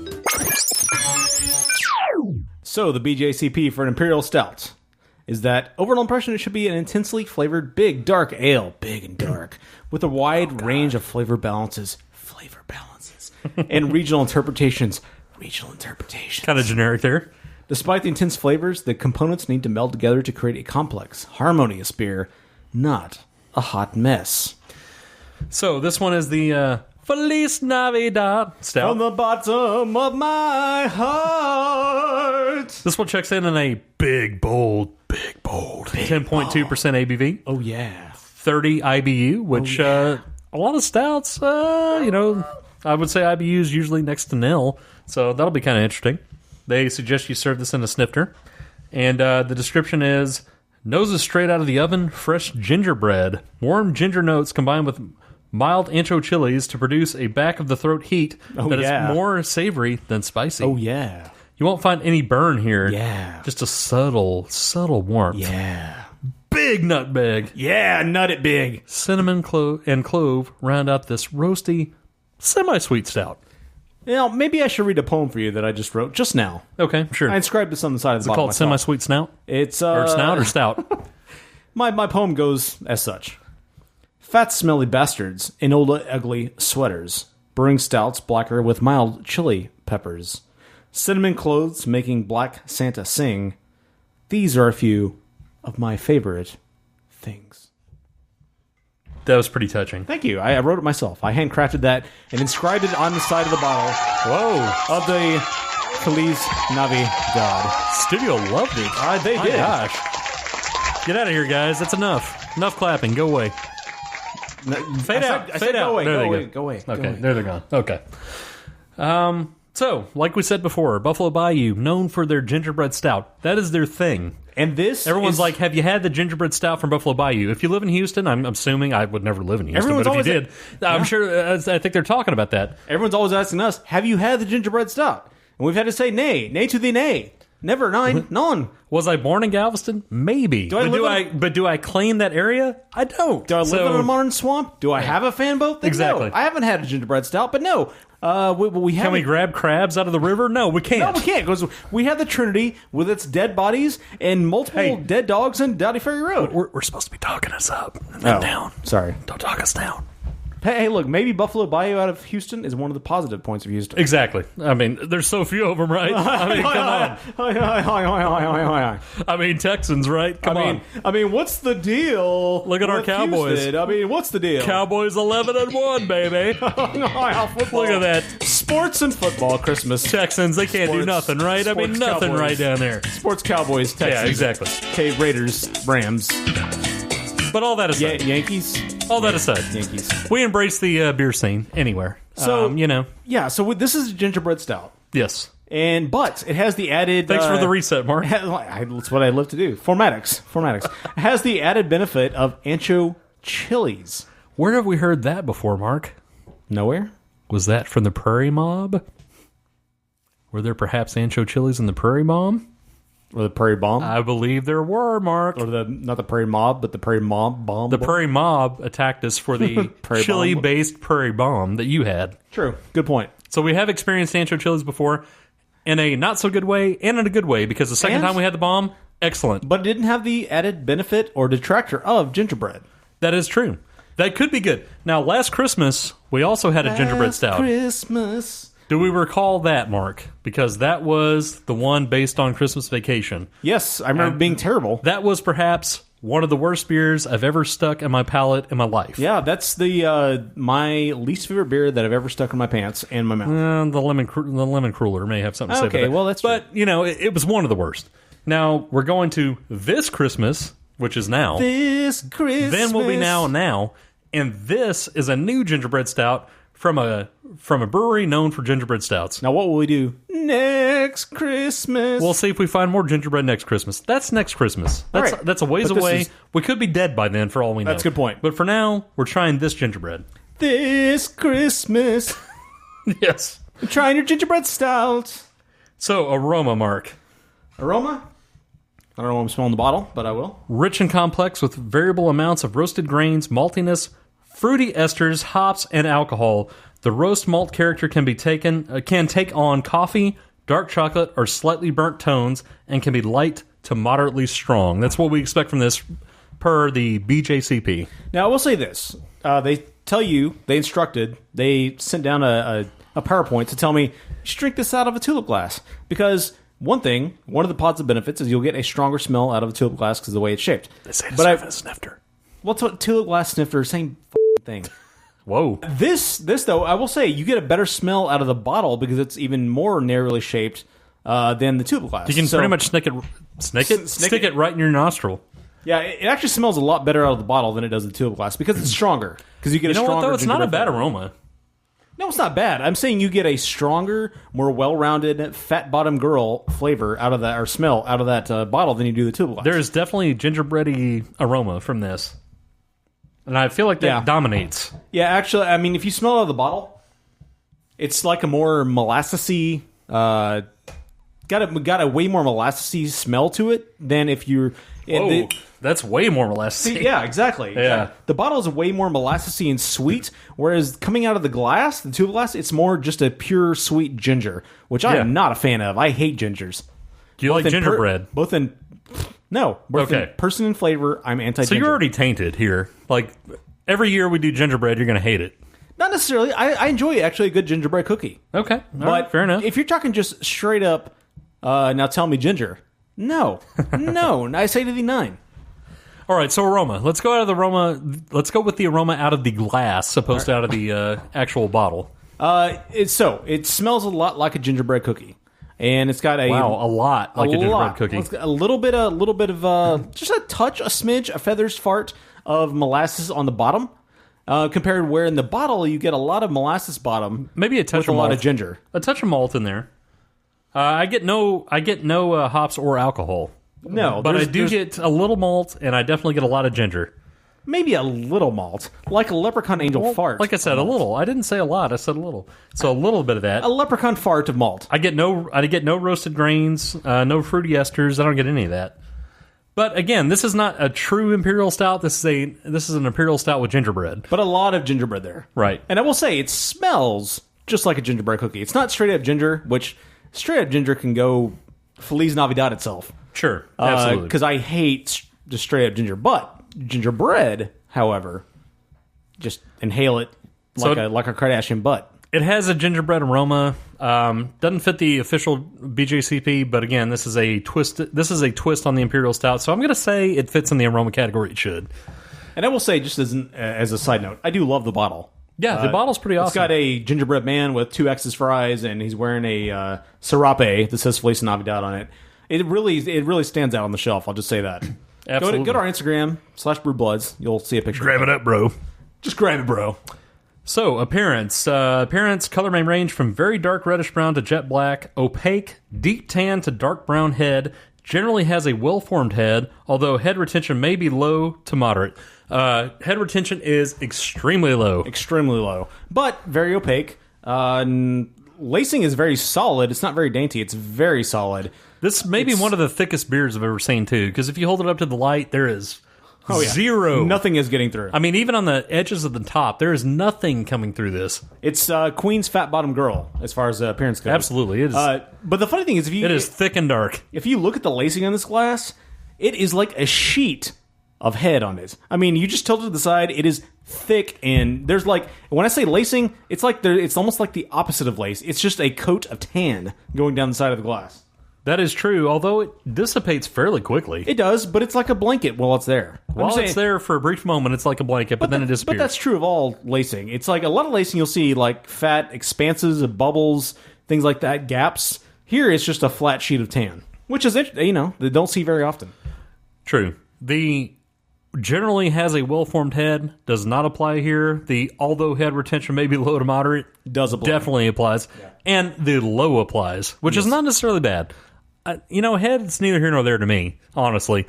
Speaker 7: So, the BJCP for an Imperial Stout is that overall impression it should be an intensely flavored, big, dark ale, big and dark, with a wide range of flavor balances, and regional interpretations.
Speaker 8: Kind of generic there.
Speaker 7: Despite the intense flavors, the components need to meld together to create a complex, harmonious beer, not a hot mess.
Speaker 8: So, this one is the Feliz Navidad Stout.
Speaker 7: From the bottom of my heart.
Speaker 8: This one checks in a big, bold 10.2% ABV.
Speaker 7: Oh, yeah.
Speaker 8: 30 IBU, which a lot of stouts, I would say IBU is usually next to nil, so that'll be kind of interesting. They suggest you serve this in a snifter. And the description is, noses straight out of the oven, fresh gingerbread, warm ginger notes combined with mild ancho chilies to produce a back-of-the-throat heat that is more savory than spicy.
Speaker 7: Oh, yeah.
Speaker 8: You won't find any burn here.
Speaker 7: Yeah.
Speaker 8: Just a subtle warmth.
Speaker 7: Yeah.
Speaker 8: Big nutmeg.
Speaker 7: Yeah, nut it big.
Speaker 8: Cinnamon and clove round out this roasty, semi-sweet stout.
Speaker 7: Maybe I should read a poem for you that I just wrote just now.
Speaker 8: Okay, sure.
Speaker 7: I inscribed this on the side of the bottle.
Speaker 8: Is it called semi-sweet snout?
Speaker 7: It's
Speaker 8: or snout or stout?
Speaker 7: My poem goes as such. Fat, smelly bastards in old ugly sweaters, brewing stouts blacker with mild chili peppers, cinnamon clothes making Black Santa sing. These are a few of my favorite things.
Speaker 8: That was pretty touching.
Speaker 7: Thank you. I wrote it myself. I handcrafted that and inscribed it on the side of the bottle.
Speaker 8: Whoa.
Speaker 7: Of the Feliz Navidad.
Speaker 8: Studio loved it.
Speaker 7: They did.
Speaker 8: Gosh. Get out of here, guys. That's enough. Enough clapping. Go away. Fade out.
Speaker 7: Go away.
Speaker 8: There
Speaker 7: Go
Speaker 8: they
Speaker 7: away.
Speaker 8: go.
Speaker 7: Go away.
Speaker 8: Okay, there they're gone. Okay. So, like we said before, Buffalo Bayou, known for their gingerbread stout. That is their thing.
Speaker 7: And this
Speaker 8: Everyone's like, have you had the gingerbread stout from Buffalo Bayou? If you live in Houston, I'm assuming I would never live in Houston, but if you did, I'm sure, I think they're talking about that.
Speaker 7: Everyone's always asking us, have you had the gingerbread stout? And we've had to say nay to the nay. Never, none.
Speaker 8: Was I born in Galveston? Maybe. Do I claim that area? I don't.
Speaker 7: Do I live in a modern swamp? Do I have a fan boat?
Speaker 8: Exactly.
Speaker 7: No. I haven't had a gingerbread stout, but no. We
Speaker 8: Can we grab crabs out of the river? No, we can't.
Speaker 7: No, we can't, because we have the Trinity with its dead bodies and multiple dead dogs in Dowdy Ferry Road.
Speaker 8: We're supposed to be talking us up and then down.
Speaker 7: Sorry.
Speaker 8: Don't talk us down.
Speaker 7: Hey, look, maybe Buffalo Bayou out of Houston is one of the positive points of Houston.
Speaker 8: Exactly. I mean, there's so few of them, right? I mean, come on. I mean, Texans, right? Come on.
Speaker 7: I mean, what's the deal?
Speaker 8: Look at our Cowboys.
Speaker 7: Houston? I mean, what's the deal?
Speaker 8: Cowboys 11-1, baby. Look at that.
Speaker 7: Sports and football, Christmas.
Speaker 8: Texans, they can't do nothing, right? I mean, nothing
Speaker 7: Cowboys.
Speaker 8: Right down there.
Speaker 7: Sports Cowboys, Texans.
Speaker 8: Yeah, exactly.
Speaker 7: Okay, Raiders, Rams.
Speaker 8: But all that aside.
Speaker 7: Yankees.
Speaker 8: All that aside.
Speaker 7: Yankees.
Speaker 8: We embrace the beer scene anywhere. So,
Speaker 7: Yeah, so this is a gingerbread stout.
Speaker 8: Yes.
Speaker 7: But it has the added...
Speaker 8: Thanks for the reset, Mark.
Speaker 7: That's what I love to do. Formatics. It has the added benefit of ancho chilies.
Speaker 8: Where have we heard that before, Mark?
Speaker 7: Nowhere.
Speaker 8: Was that from the Prairie Mob? Were there perhaps ancho chilies in the Prairie Bomb?
Speaker 7: Or the Prairie Bomb?
Speaker 8: I believe there were, Mark.
Speaker 7: Or not the Prairie Mob, but the Prairie Mob bomb.
Speaker 8: The Prairie Mob attacked us for the chili-based Prairie Bomb that you had.
Speaker 7: True. Good point.
Speaker 8: So we have experienced ancho chilies before in a not-so-good way and in a good way, because the second time we had the bomb, excellent.
Speaker 7: But it didn't have the added benefit or detractor of gingerbread.
Speaker 8: That is true. That could be good. Now, last Christmas, we also had a gingerbread stout.
Speaker 7: Christmas.
Speaker 8: Do we recall that, Mark? Because that was the one based on Christmas Vacation.
Speaker 7: Yes, I remember being terrible.
Speaker 8: That was perhaps one of the worst beers I've ever stuck in my palate in my life.
Speaker 7: Yeah, that's the my least favorite beer that I've ever stuck in my pants and my mouth.
Speaker 8: The lemon cruller may have something to say about that.
Speaker 7: Well, that's true.
Speaker 8: But, it was one of the worst. Now, we're going to this Christmas, which is now.
Speaker 7: This Christmas.
Speaker 8: Then will be now. And this is a new gingerbread stout from a brewery known for gingerbread stouts.
Speaker 7: Now, what will we do next Christmas?
Speaker 8: We'll see if we find more gingerbread next Christmas. That's next Christmas. That's a ways away. We could be dead by then, for all we know.
Speaker 7: That's a good point.
Speaker 8: But for now, we're trying this gingerbread.
Speaker 7: This Christmas.
Speaker 8: Yes.
Speaker 7: I'm trying your gingerbread stout.
Speaker 8: So, aroma, Mark.
Speaker 7: Aroma? I don't know what I'm smelling the bottle, but I will.
Speaker 8: Rich and complex with variable amounts of roasted grains, maltiness, fruity esters, hops, and alcohol. The roast malt character can take on coffee, dark chocolate, or slightly burnt tones, and can be light to moderately strong. That's what we expect from this per the BJCP.
Speaker 7: Now, I will say this. They sent down a PowerPoint to tell me, you should drink this out of a tulip glass. Because one of the positive benefits is you'll get a stronger smell out of a tulip glass because of the way it's shaped.
Speaker 8: They say to serve a snifter.
Speaker 7: What's a tulip glass snifter? Same thing.
Speaker 8: Whoa.
Speaker 7: This though, I will say, you get a better smell out of the bottle because it's even more narrowly shaped than the tulip glass.
Speaker 8: You can pretty much stick it right in your nostril.
Speaker 7: Yeah, it actually smells a lot better out of the bottle than it does the tulip glass because it's stronger. Because you get a stronger.
Speaker 8: What, though? It's not a bad
Speaker 7: flavor.
Speaker 8: aroma.
Speaker 7: No, it's not bad. I'm saying you get a stronger, more well-rounded, fat-bottom girl flavor out of that, or smell out of that bottle than you do the tulip glass.
Speaker 8: There is definitely gingerbready aroma from this. And I feel like that dominates.
Speaker 7: Yeah, actually, I mean, if you smell it out of the bottle, it's like a more molassesy, got a way more molassesy smell to it than if you're...
Speaker 8: Whoa, that's way more molassesy.
Speaker 7: Yeah, exactly.
Speaker 8: Yeah.
Speaker 7: The bottle is way more molassesy and sweet, whereas coming out of the glass, the tulip glass, it's more just a pure sweet ginger, which I am not a fan of. I hate gingers.
Speaker 8: Do you like gingerbread?
Speaker 7: No. In person and flavor, I'm anti-ginger.
Speaker 8: So you're already tainted here. Like, every year we do gingerbread, you're going to hate it.
Speaker 7: Not necessarily. I enjoy actually a good gingerbread cookie.
Speaker 8: Okay. All right, fair enough.
Speaker 7: If you're talking just straight up, now tell me ginger. No. I say to the 9.
Speaker 8: All right, so aroma. Let's go with the aroma out of the glass, opposed to out of the actual bottle.
Speaker 7: It smells a lot like a gingerbread cookie. And it's got a
Speaker 8: lot like a gingerbread cookie.
Speaker 7: It's got a little bit of just a touch, a smidge, a feather's fart of molasses on the bottom. Compared where in the bottle you get a lot of molasses bottom,
Speaker 8: maybe a touch
Speaker 7: with
Speaker 8: of
Speaker 7: a
Speaker 8: malt.
Speaker 7: lot of ginger.
Speaker 8: A touch of malt in there. I get no hops or alcohol.
Speaker 7: No,
Speaker 8: but I do get a little malt, and I definitely get a lot of ginger.
Speaker 7: Maybe a little malt, like a leprechaun angel fart.
Speaker 8: Like I said, a little. I didn't say a lot. I said a little. So a little bit of that.
Speaker 7: A leprechaun fart of malt.
Speaker 8: I get no roasted grains, no fruity esters. I don't get any of that. But again, this is not a true imperial stout. This is an imperial stout with gingerbread.
Speaker 7: But a lot of gingerbread there.
Speaker 8: Right.
Speaker 7: And I will say, it smells just like a gingerbread cookie. It's not straight up ginger, which straight up ginger can go Feliz Navidad itself.
Speaker 8: Sure, absolutely.
Speaker 7: Because I hate just straight up ginger. But gingerbread, however, just inhale it like a Kardashian butt.
Speaker 8: It has a gingerbread aroma. Doesn't fit the official BJCP, but again, this is a twist. This is a twist on the imperial stout, so I'm going to say it fits in the aroma category. It should. And
Speaker 7: I will say, just as a side note, I do love the bottle.
Speaker 8: Yeah, the bottle's pretty awesome.
Speaker 7: It's got a gingerbread man with 2 X's for eyes, and he's wearing a serape that says Feliz Navidad on it. It really stands out on the shelf. I'll just say that.
Speaker 8: Absolutely.
Speaker 7: Go to our Instagram /BrewBloods. You'll see a picture.
Speaker 8: Grab it up, bro.
Speaker 7: Just grab it, bro.
Speaker 8: So, appearance, color may range from very dark reddish brown to jet black, opaque, deep tan to dark brown head, generally has a well-formed head, although head retention may be low to moderate. Head retention is extremely low.
Speaker 7: Extremely low. But very opaque. Lacing is very solid. It's not very dainty. It's very solid.
Speaker 8: This may be one of the thickest beers I've ever seen, too, because if you hold it up to the light, there is... zero.
Speaker 7: Nothing is getting through.
Speaker 8: I mean, even on the edges of the top, there is nothing coming through this.
Speaker 7: It's Queen's fat bottom girl as far as appearance goes.
Speaker 8: Absolutely, it is.
Speaker 7: But the funny thing is,
Speaker 8: it is thick and dark.
Speaker 7: If you look at the lacing on this glass, it is like a sheet of head on it. I mean, you just tilt it to the side. It is thick, and there's like, when I say lacing, it's like it's almost like the opposite of lace. It's just a coat of tan going down the side of the glass.
Speaker 8: That is true, although it dissipates fairly quickly.
Speaker 7: It does, but it's like a blanket while it's there.
Speaker 8: While it's there for a brief moment, it's like a blanket, but then it disappears.
Speaker 7: But that's true of all lacing. It's like a lot of lacing, you'll see like fat expanses of bubbles, things like that, gaps. Here, it's just a flat sheet of tan, which is, they don't see very often.
Speaker 8: True. The generally has a well-formed head, does not apply here. The although head retention may be low to moderate,
Speaker 7: does apply.
Speaker 8: Definitely applies. Yeah. And the low applies, which is not necessarily bad. Head, it's neither here nor there to me, honestly.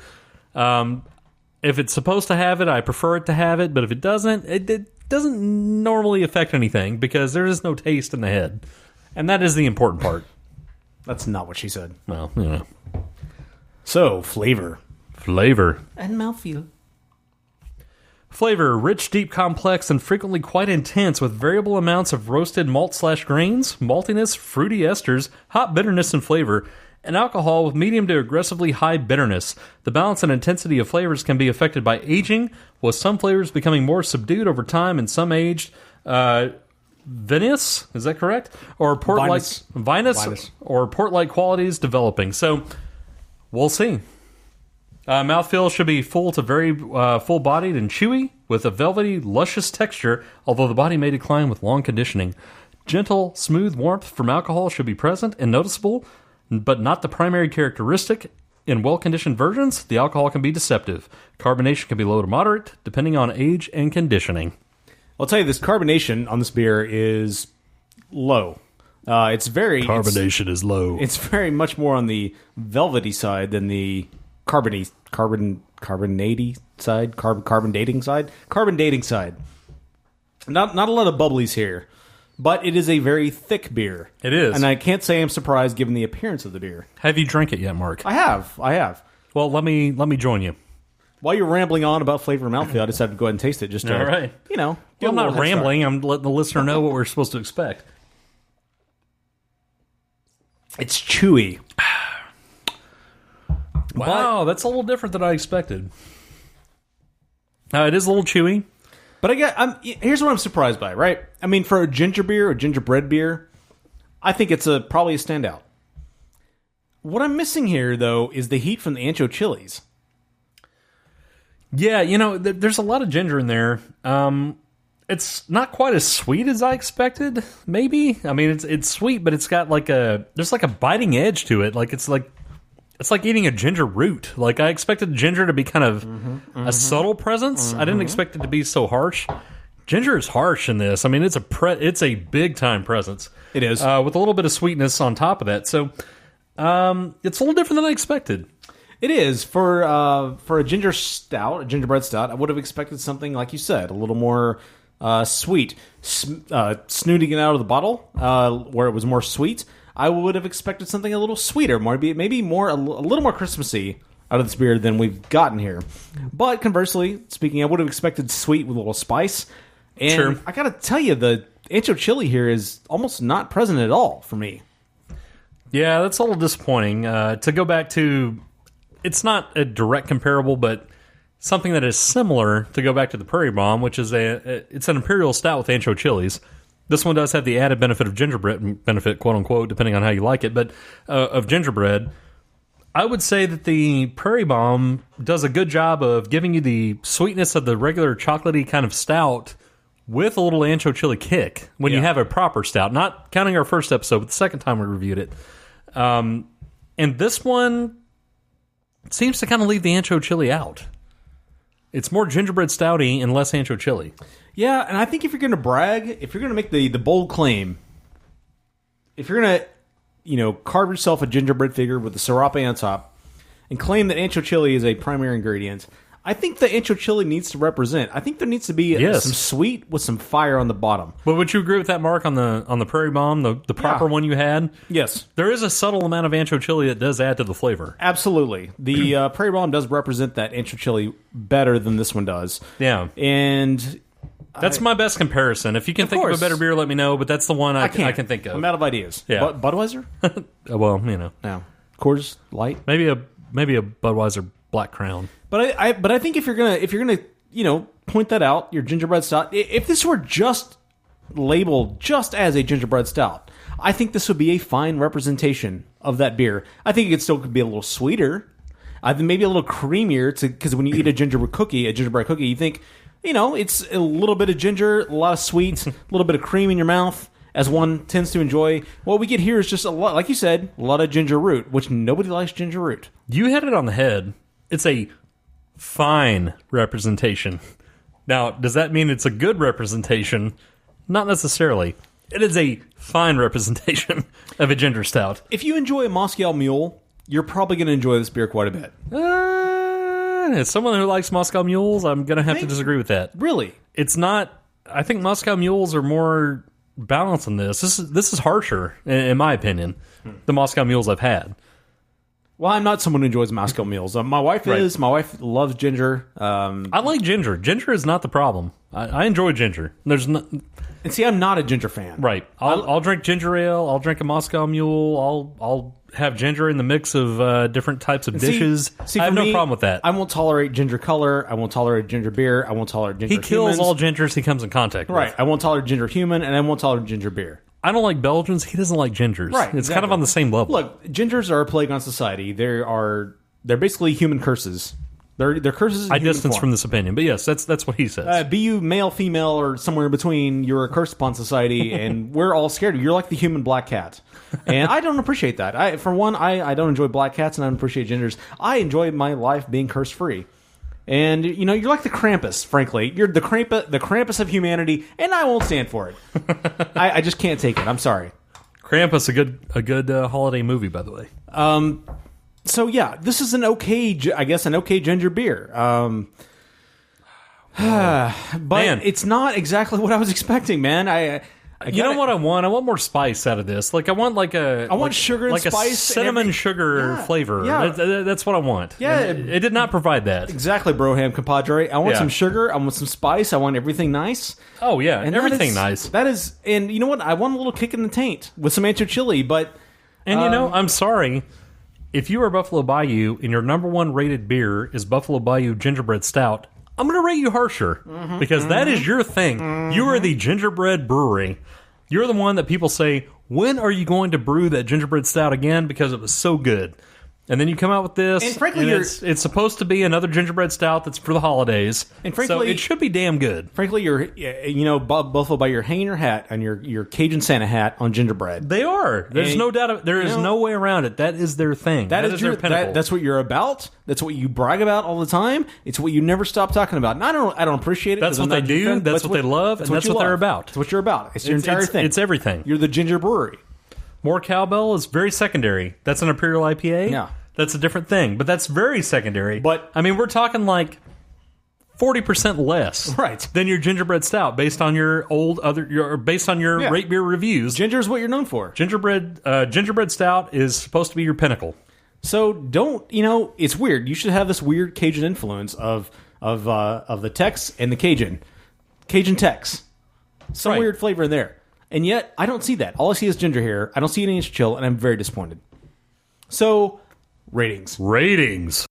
Speaker 8: If it's supposed to have it, I prefer it to have it, but if it doesn't, it doesn't normally affect anything because there is no taste in the head. And that is the important part.
Speaker 7: That's not what she said.
Speaker 8: Well,
Speaker 7: So, flavor.
Speaker 8: And mouthfeel. Flavor, rich, deep, complex, and frequently quite intense with variable amounts of roasted malt/grains, maltiness, fruity esters, hop bitterness and flavor, and alcohol with medium to aggressively high bitterness. The balance and intensity of flavors can be affected by aging, with some flavors becoming more subdued over time and some aged. Vinous, is that correct? Or port-like vinous or port-like qualities developing. So, we'll see. Mouthfeel should be full to very full-bodied and chewy, with a velvety, luscious texture, although the body may decline with long conditioning. Gentle, smooth warmth from alcohol should be present and noticeable, but not the primary characteristic. In well-conditioned versions, the alcohol can be deceptive. Carbonation can be low to moderate, depending on age and conditioning.
Speaker 7: I'll tell you, this carbonation on this beer is low.
Speaker 8: Carbonation is low.
Speaker 7: It's very much more on the velvety side than the carbonating side. Not a lot of bubblies here. But it is a very thick beer.
Speaker 8: It is.
Speaker 7: And I can't say I'm surprised given the appearance of the beer.
Speaker 8: Have you drank it yet, Mark?
Speaker 7: I have.
Speaker 8: Well, let me join you.
Speaker 7: While you're rambling on about flavor and mouthfeel, I decided to go ahead and taste it just to,
Speaker 8: all right.
Speaker 7: Well,
Speaker 8: I'm not rambling. I'm letting the listener know what we're supposed to expect.
Speaker 7: It's chewy.
Speaker 8: Wow, that's a little different than I expected. It is a little chewy.
Speaker 7: But here's what I'm surprised by, right? I mean, for a ginger beer or gingerbread beer, I think it's probably a standout. What I'm missing here, though, is the heat from the ancho chilies.
Speaker 8: Yeah, there's a lot of ginger in there. It's not quite as sweet as I expected, maybe. I mean, it's sweet, but it's got there's like a biting edge to it. It's like eating a ginger root. Like, I expected ginger to be kind of a subtle presence. I didn't expect it to be so harsh. Ginger is harsh in this. I mean, it's a big time presence.
Speaker 7: It is.
Speaker 8: With a little bit of sweetness on top of that. So it's a little different than I expected.
Speaker 7: It is. For a ginger stout, a gingerbread stout, I would have expected something, like you said, a little more sweet. Snooting it out of the bottle, where it was more sweet, I would have expected something a little sweeter, maybe more a little more Christmassy out of this beer than we've gotten here. But conversely, speaking, I would have expected sweet with a little spice. And
Speaker 8: sure.
Speaker 7: I gotta tell you, the ancho chili here is almost not present at all for me.
Speaker 8: Yeah, that's a little disappointing. To go back to, it's not a direct comparable, but something that is similar, to go back to the Prairie Bomb, which is it's an imperial stout with ancho chilies. This one does have the added benefit of gingerbread, benefit, quote unquote, depending on how you like it, but of gingerbread. I would say that the Prairie Bomb does a good job of giving you the sweetness of the regular chocolatey kind of stout with a little ancho chili kick when you have a proper stout. Not counting our first episode, but the second time we reviewed it. And this one seems to kind of leave the ancho chili out. It's more gingerbread stouty and less ancho chili.
Speaker 7: Yeah, and I think if you're going to brag, if you're going to make the bold claim, if you're going to, carve yourself a gingerbread figure with the sriracha on top and claim that ancho chili is a primary ingredient, I think the ancho chili needs to represent. I think there needs to be some sweet with some fire on the bottom.
Speaker 8: But would you agree with that, Mark, on the Prairie Bomb, the proper one you had?
Speaker 7: Yes.
Speaker 8: There is a subtle amount of ancho chili that does add to the flavor.
Speaker 7: Absolutely. The Prairie Bomb does represent that ancho chili better than this one does.
Speaker 8: Yeah.
Speaker 7: And
Speaker 8: that's my best comparison. If you can think of a better beer, let me know, but that's the one I can think of.
Speaker 7: I'm out of ideas.
Speaker 8: Yeah.
Speaker 7: Budweiser?
Speaker 8: Well,
Speaker 7: No. Coors Light?
Speaker 8: Maybe a Budweiser Black Crown.
Speaker 7: But I think if you're gonna point that out, your gingerbread stout, if this were just labeled just as a gingerbread stout, I think this would be a fine representation of that beer. I think it still could be a little sweeter, maybe a little creamier, because when you eat a gingerbread cookie, you think, it's a little bit of ginger, a lot of sweet, a little bit of cream in your mouth, as one tends to enjoy. What we get here is just a lot, like you said, a lot of ginger root, which nobody likes ginger root.
Speaker 8: You hit it on the head. It's a fine representation. Now, does that mean it's a good representation? Not necessarily. It is a fine representation of a ginger stout.
Speaker 7: If you enjoy a Moscow Mule, you're probably going to enjoy this beer quite a bit.
Speaker 8: As someone who likes Moscow Mules, I'm going to have to disagree with that.
Speaker 7: Really?
Speaker 8: It's not... I think Moscow Mules are more balanced than this. This is harsher, in my opinion, the Moscow Mules I've had.
Speaker 7: Well, I'm not someone who enjoys Moscow Mules. My wife is. My wife loves ginger.
Speaker 8: I like ginger. Ginger is not the problem. I enjoy ginger. There's no...
Speaker 7: And see, I'm not a ginger fan.
Speaker 8: Right. I'll drink ginger ale. I'll drink a Moscow Mule. I'll have ginger in the mix of different types of dishes.
Speaker 7: See,
Speaker 8: I have
Speaker 7: for
Speaker 8: no
Speaker 7: me,
Speaker 8: problem with that.
Speaker 7: I won't tolerate ginger color. I won't tolerate ginger beer. I won't tolerate ginger
Speaker 8: He kills
Speaker 7: humans.
Speaker 8: all gingers he comes in contact with.
Speaker 7: Right. I won't tolerate ginger human, and I won't tolerate ginger beer.
Speaker 8: I don't like Belgians. He doesn't like gingers.
Speaker 7: Right.
Speaker 8: It's kind of on the same level.
Speaker 7: Look, gingers are a plague on society. They're basically human curses. They're curses in
Speaker 8: I
Speaker 7: human
Speaker 8: distance
Speaker 7: form.
Speaker 8: from this opinion, but yes, that's what he says.
Speaker 7: Be you male, female, or somewhere in between, you're a curse upon society, and we're all scared of you. You're like the human black cat. And I don't appreciate that. I don't enjoy black cats, and I don't appreciate gingers. I enjoy my life being curse-free. And, you're like the Krampus, frankly. You're the Krampus of humanity, and I won't stand for it. I just can't take it. I'm sorry.
Speaker 8: Krampus, a good holiday movie, by the way.
Speaker 7: So yeah, this is an okay ginger beer. But it's not exactly what I was expecting, man.
Speaker 8: You know what I want? I want more spice out of this. Like I want
Speaker 7: sugar and
Speaker 8: like
Speaker 7: spice,
Speaker 8: a cinnamon sugar flavor.
Speaker 7: Yeah.
Speaker 8: That's what I want.
Speaker 7: Yeah,
Speaker 8: it did not provide that.
Speaker 7: Exactly, Broham compadre. I want some sugar. I want some spice. I want everything nice.
Speaker 8: Oh yeah, and everything nice.
Speaker 7: That is, and you know what? I want a little kick in the taint with some ancho chili, but
Speaker 8: I'm sorry. If you are Buffalo Bayou and your number one rated beer is Buffalo Bayou Gingerbread Stout, I'm going to rate you harsher because that is your thing. You are the gingerbread brewery. You're the one that people say, when are you going to brew that gingerbread stout again? Because it was so good. And then you come out with this,
Speaker 7: And frankly,
Speaker 8: it's supposed to be another gingerbread stout that's for the holidays.
Speaker 7: And frankly,
Speaker 8: so it should be damn good.
Speaker 7: Frankly, Buffalo Bayou, you're hanging your hat on your Cajun Santa hat on gingerbread.
Speaker 8: They are. There's no doubt. There is no way around it. That is their thing. That is their pinnacle.
Speaker 7: That's what you're about. That's what you brag about all the time. It's what you never stop talking about. And I don't appreciate it.
Speaker 8: That's what they do. That's what they love. And that's what they're about.
Speaker 7: It's what you're about. It's your entire thing.
Speaker 8: It's everything.
Speaker 7: You're the ginger brewery.
Speaker 8: More Cowbell is very secondary. That's an Imperial IPA.
Speaker 7: Yeah.
Speaker 8: That's a different thing, but that's very secondary.
Speaker 7: But
Speaker 8: I mean, we're talking like 40% less,
Speaker 7: right,
Speaker 8: than your gingerbread stout based on your based on your rate beer reviews.
Speaker 7: Ginger is what you're known for.
Speaker 8: Gingerbread stout is supposed to be your pinnacle.
Speaker 7: So don't it's weird. You should have this weird Cajun influence of the Tex and the Cajun Tex, some weird flavor in there, and yet I don't see that. All I see is ginger here. I don't see any chill, and I'm very disappointed. So. Ratings.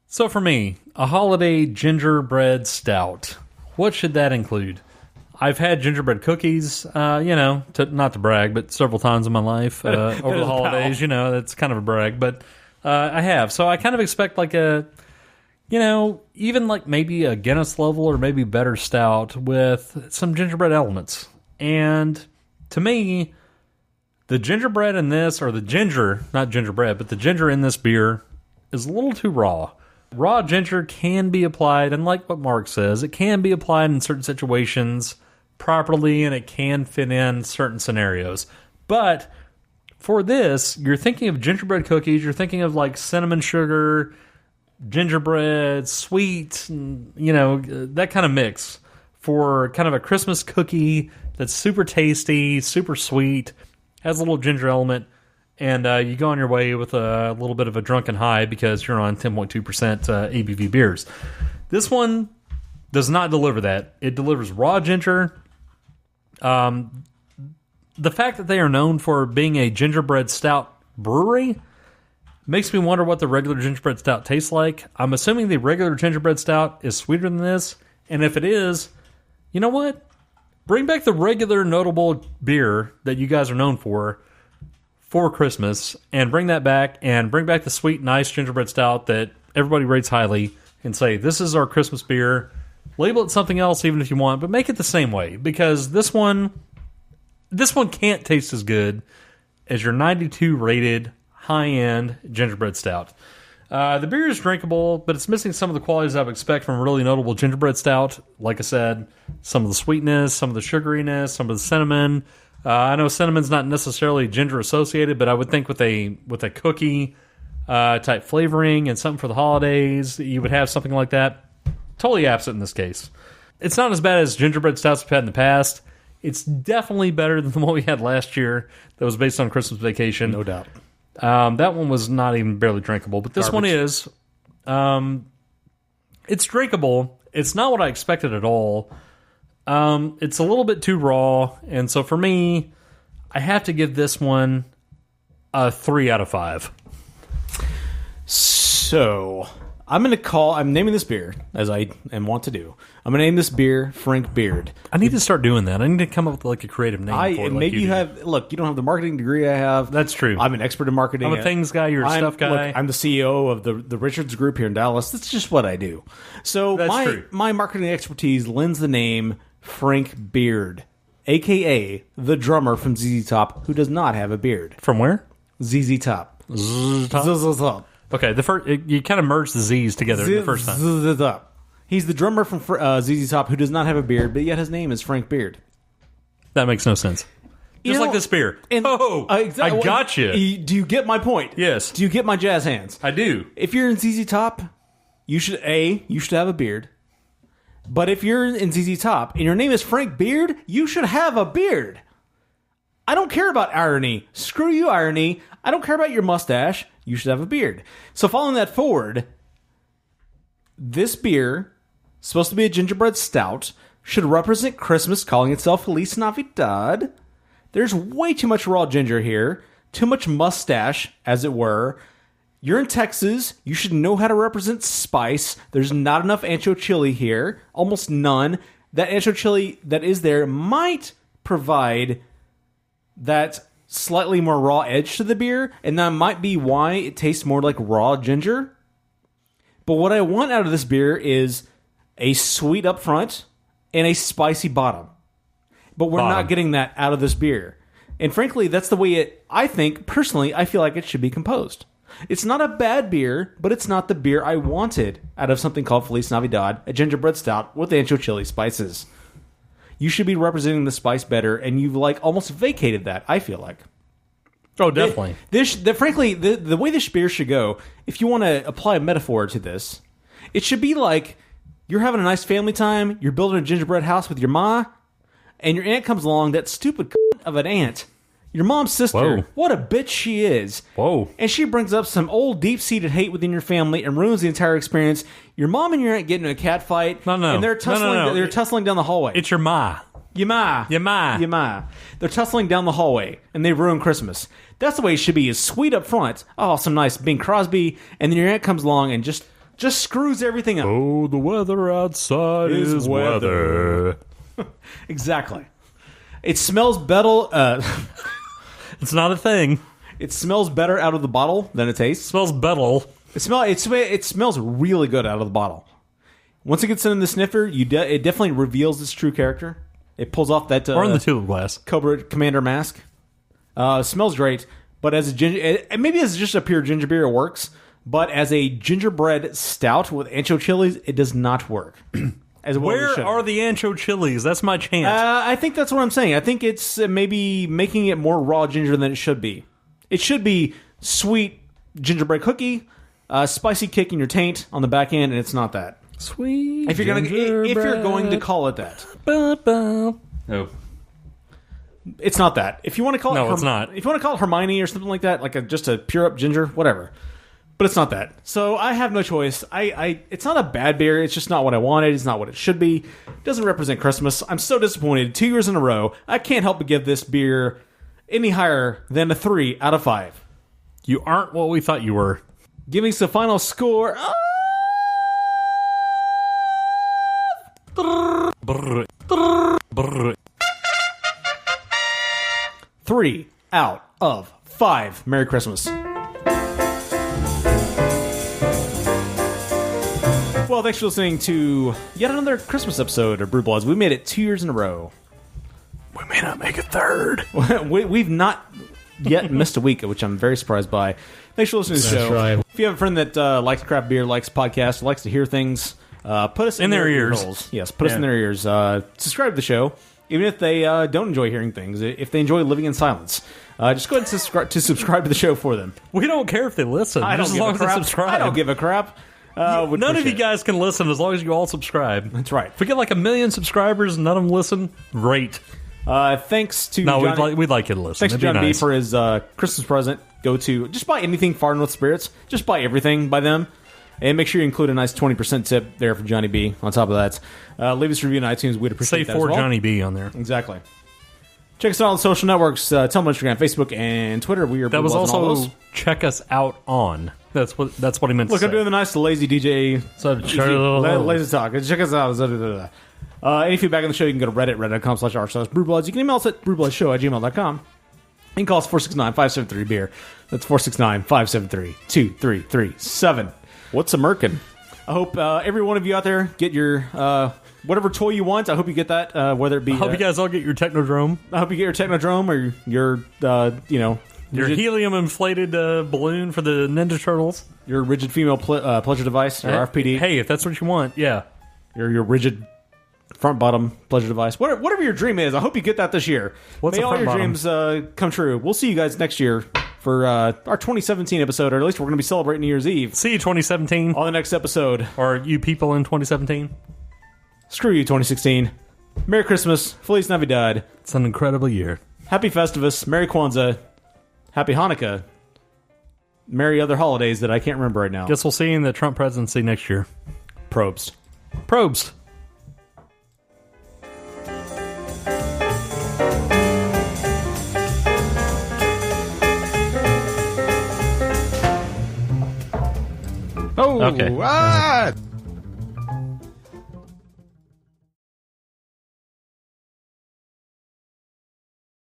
Speaker 8: So for me, a holiday gingerbread stout. What should that include? I've had gingerbread cookies, not to brag, but several times in my life over the holidays. That's kind of a brag, but I have. So I kind of expect like even like maybe a Guinness level or maybe better stout with some gingerbread elements. And to me, the gingerbread in this, or the ginger, not gingerbread, but the ginger in this beer is a little too raw. Raw ginger can be applied, and like what Mark says, it can be applied in certain situations properly, and it can fit in certain scenarios. But for this, you're thinking of gingerbread cookies, you're thinking of like cinnamon sugar, gingerbread, sweet, that kind of mix for kind of a Christmas cookie that's super tasty, super sweet, has a little ginger element, and you go on your way with a little bit of a drunken high because you're on 10.2% ABV beers. This one does not deliver that. It delivers raw ginger. The fact that they are known for being a gingerbread stout brewery makes me wonder what the regular gingerbread stout tastes like. I'm assuming the regular gingerbread stout is sweeter than this, and if it is, you know what? Bring back the regular notable beer that you guys are known for Christmas, and bring that back, and bring back the sweet, nice gingerbread stout that everybody rates highly, and say, this is our Christmas beer. Label it something else even if you want, but make it the same way, because this one can't taste as good as your 92 rated high-end gingerbread stout. The beer is drinkable, but it's missing some of the qualities I would expect from a really notable gingerbread stout. Like I said, some of the sweetness, some of the sugariness, some of the cinnamon. I know cinnamon's not necessarily ginger associated, but I would think with a cookie type flavoring and something for the holidays, you would have something like that. Totally absent in this case. It's not as bad as gingerbread stouts we've had in the past. It's definitely better than the one we had last year that was based on Christmas Vacation.
Speaker 7: No doubt.
Speaker 8: That one was not even barely drinkable, but this one is. It's drinkable. It's not what I expected at all. It's a little bit too raw, and so for me, I have to give this one a 3 out of 5.
Speaker 7: So, I'm naming this beer, as I am wont to do. I'm going to name this beer Frank Beard.
Speaker 8: I need to start doing that. I need to come up with like a creative name for it.
Speaker 7: Maybe you have. Look, you don't have the marketing degree I have.
Speaker 8: That's true.
Speaker 7: I'm an expert in marketing.
Speaker 8: I'm a things guy. You're a stuff guy.
Speaker 7: Look, I'm the CEO of the Richards Group here in Dallas. That's just what I do. So my marketing expertise lends the name Frank Beard, a.k.a. the drummer from ZZ Top, who does not have a beard.
Speaker 8: From where?
Speaker 7: ZZ Top.
Speaker 8: ZZ Top. Okay, you kind of merged the Z's together the first time.
Speaker 7: ZZ Top. He's the drummer from ZZ Top who does not have a beard, but yet his name is Frank Beard.
Speaker 8: That makes no sense. Just like this beer. I got you.
Speaker 7: Do you get my point?
Speaker 8: Yes.
Speaker 7: Do you get my jazz hands?
Speaker 8: I do.
Speaker 7: If you're in ZZ Top, you should have a beard. But if you're in ZZ Top and your name is Frank Beard, you should have a beard. I don't care about irony. Screw you, irony. I don't care about your mustache. You should have a beard. So following that forward, this beer, supposed to be a gingerbread stout, should represent Christmas, calling itself Feliz Navidad. There's way too much raw ginger here. Too much mustache, as it were. You're in Texas. You should know how to represent spice. There's not enough ancho chili here. Almost none. That ancho chili that is there might provide that slightly more raw edge to the beer, and that might be why it tastes more like raw ginger. But what I want out of this beer is a sweet up front and a spicy bottom. But we're not getting that out of this beer. And frankly, that's the way I feel like it should be composed. It's not a bad beer, but it's not the beer I wanted out of something called Feliz Navidad, a gingerbread stout with ancho chili spices. You should be representing the spice better, and you've almost vacated that, I feel like.
Speaker 8: Oh, definitely.
Speaker 7: Frankly, the way this beer should go, if you want to apply a metaphor to this, it should be like you're having a nice family time, you're building a gingerbread house with your ma, and your aunt comes along, that stupid of an aunt, your mom's sister.
Speaker 8: Whoa.
Speaker 7: What a bitch she is.
Speaker 8: Whoa.
Speaker 7: And she brings up some old deep-seated hate within your family and ruins the entire experience. Your mom and your aunt get into a cat fight.
Speaker 8: No.
Speaker 7: And they're tussling down the hallway.
Speaker 8: It's your ma.
Speaker 7: Your ma.
Speaker 8: Your ma.
Speaker 7: Your ma. They're tussling down the hallway, and they ruin Christmas. That's the way it should be, is sweet up front. Oh, some nice Bing Crosby. And then your aunt comes along and just screws everything up.
Speaker 8: Oh, the weather outside is weather.
Speaker 7: Exactly. It smells better.
Speaker 8: It's not a thing.
Speaker 7: It smells better out of the bottle than it tastes.
Speaker 8: It smells better.
Speaker 7: It smells really good out of the bottle. Once it gets in the sniffer, it definitely reveals its true character. It pulls off that
Speaker 8: or in the tulip glass
Speaker 7: Cobra Commander mask. Smells great, but as maybe as just a pure ginger beer, it works. But as a gingerbread stout with ancho chilies, it does not work.
Speaker 8: Where are the ancho chilies? That's my chant.
Speaker 7: I think that's what I'm saying. I think it's maybe making it more raw ginger than it should be. It should be sweet gingerbread cookie, spicy kick in your taint on the back end, and it's not that.
Speaker 8: Sweet.
Speaker 7: If you're going to call it that.
Speaker 8: Oh.
Speaker 7: It's not that. If you want to call it
Speaker 8: it's not.
Speaker 7: If you want to call it Hermione or something like that, like just a pure up ginger, whatever. But it's not that. So I have no choice. It's not a bad beer. It's just not what I wanted. It's not what it should be. It doesn't represent Christmas. I'm so disappointed. 2 years in a row, I can't help but give this beer any higher than a 3 out of 5.
Speaker 8: You aren't what we thought you were.
Speaker 7: Giving us a final score. 3 out of 5. Merry Christmas. Well, thanks for listening to yet another Christmas episode of Brew Bloods. We made it 2 years in a row.
Speaker 8: We may not make a third.
Speaker 7: We've not yet missed a week, which I'm very surprised by. Thanks for listening to the show.
Speaker 9: Right.
Speaker 7: If you have a friend that likes craft beer, likes podcasts, likes to hear things, put us in their ears. Holes. Yes, put us in their ears. Subscribe to the show, even if they don't enjoy hearing things. If they enjoy living in silence, just go ahead and subscribe to the show for them.
Speaker 8: We don't care if they listen. As long as they subscribe.
Speaker 7: I don't give a crap.
Speaker 8: None of you guys can listen as long as you all subscribe.
Speaker 7: That's right.
Speaker 8: If we get like 1 million subscribers and none of them listen, great.
Speaker 7: Thanks to Johnny.
Speaker 8: We'd like you to listen.
Speaker 7: Thanks to John B for his Christmas present. Go to just buy anything Far North Spirits. Just buy everything by them, and make sure you include a nice 20% tip there for Johnny B. On top of that, leave us a review on iTunes. We'd appreciate that. Say for
Speaker 8: Johnny B on there.
Speaker 7: Exactly. Check us out on the social networks. Tell them on Instagram, Facebook, and Twitter. We are.
Speaker 8: That was also check us out on. That's what he meant.
Speaker 7: Look,
Speaker 8: to say.
Speaker 7: I'm doing the nice lazy DJ. Lazy talk. Check us out. Any feedback on the show, you can go to reddit.com/r/brewbloods. You can email us at brewbloodshow@gmail.com. You can call us 469-573-BEER. That's 469-573-2337. What's a merkin? I hope every one of you out there get your whatever toy you want. I hope you get that, whether it be...
Speaker 8: I hope you guys all get your Technodrome.
Speaker 7: I hope you get your Technodrome or your,
Speaker 8: your helium-inflated balloon for the Ninja Turtles.
Speaker 7: Your rigid female pleasure device, or RFPD.
Speaker 8: Hey, if that's what you want, yeah.
Speaker 7: Your rigid front-bottom pleasure device. Whatever your dream is, I hope you get that this year. May all your dreams come true. We'll see you guys next year for our 2017 episode, or at least we're going to be celebrating New Year's Eve.
Speaker 8: See you 2017.
Speaker 7: On the next episode.
Speaker 8: Or you people in 2017.
Speaker 7: Screw you, 2016. Merry Christmas. Feliz Navidad.
Speaker 8: It's an incredible year.
Speaker 7: Happy Festivus. Merry Kwanzaa. Happy Hanukkah. Merry other holidays that I can't remember right now.
Speaker 8: Guess we'll see you in the Trump presidency next year.
Speaker 7: Probst.
Speaker 9: Oh,
Speaker 8: okay.
Speaker 9: ah!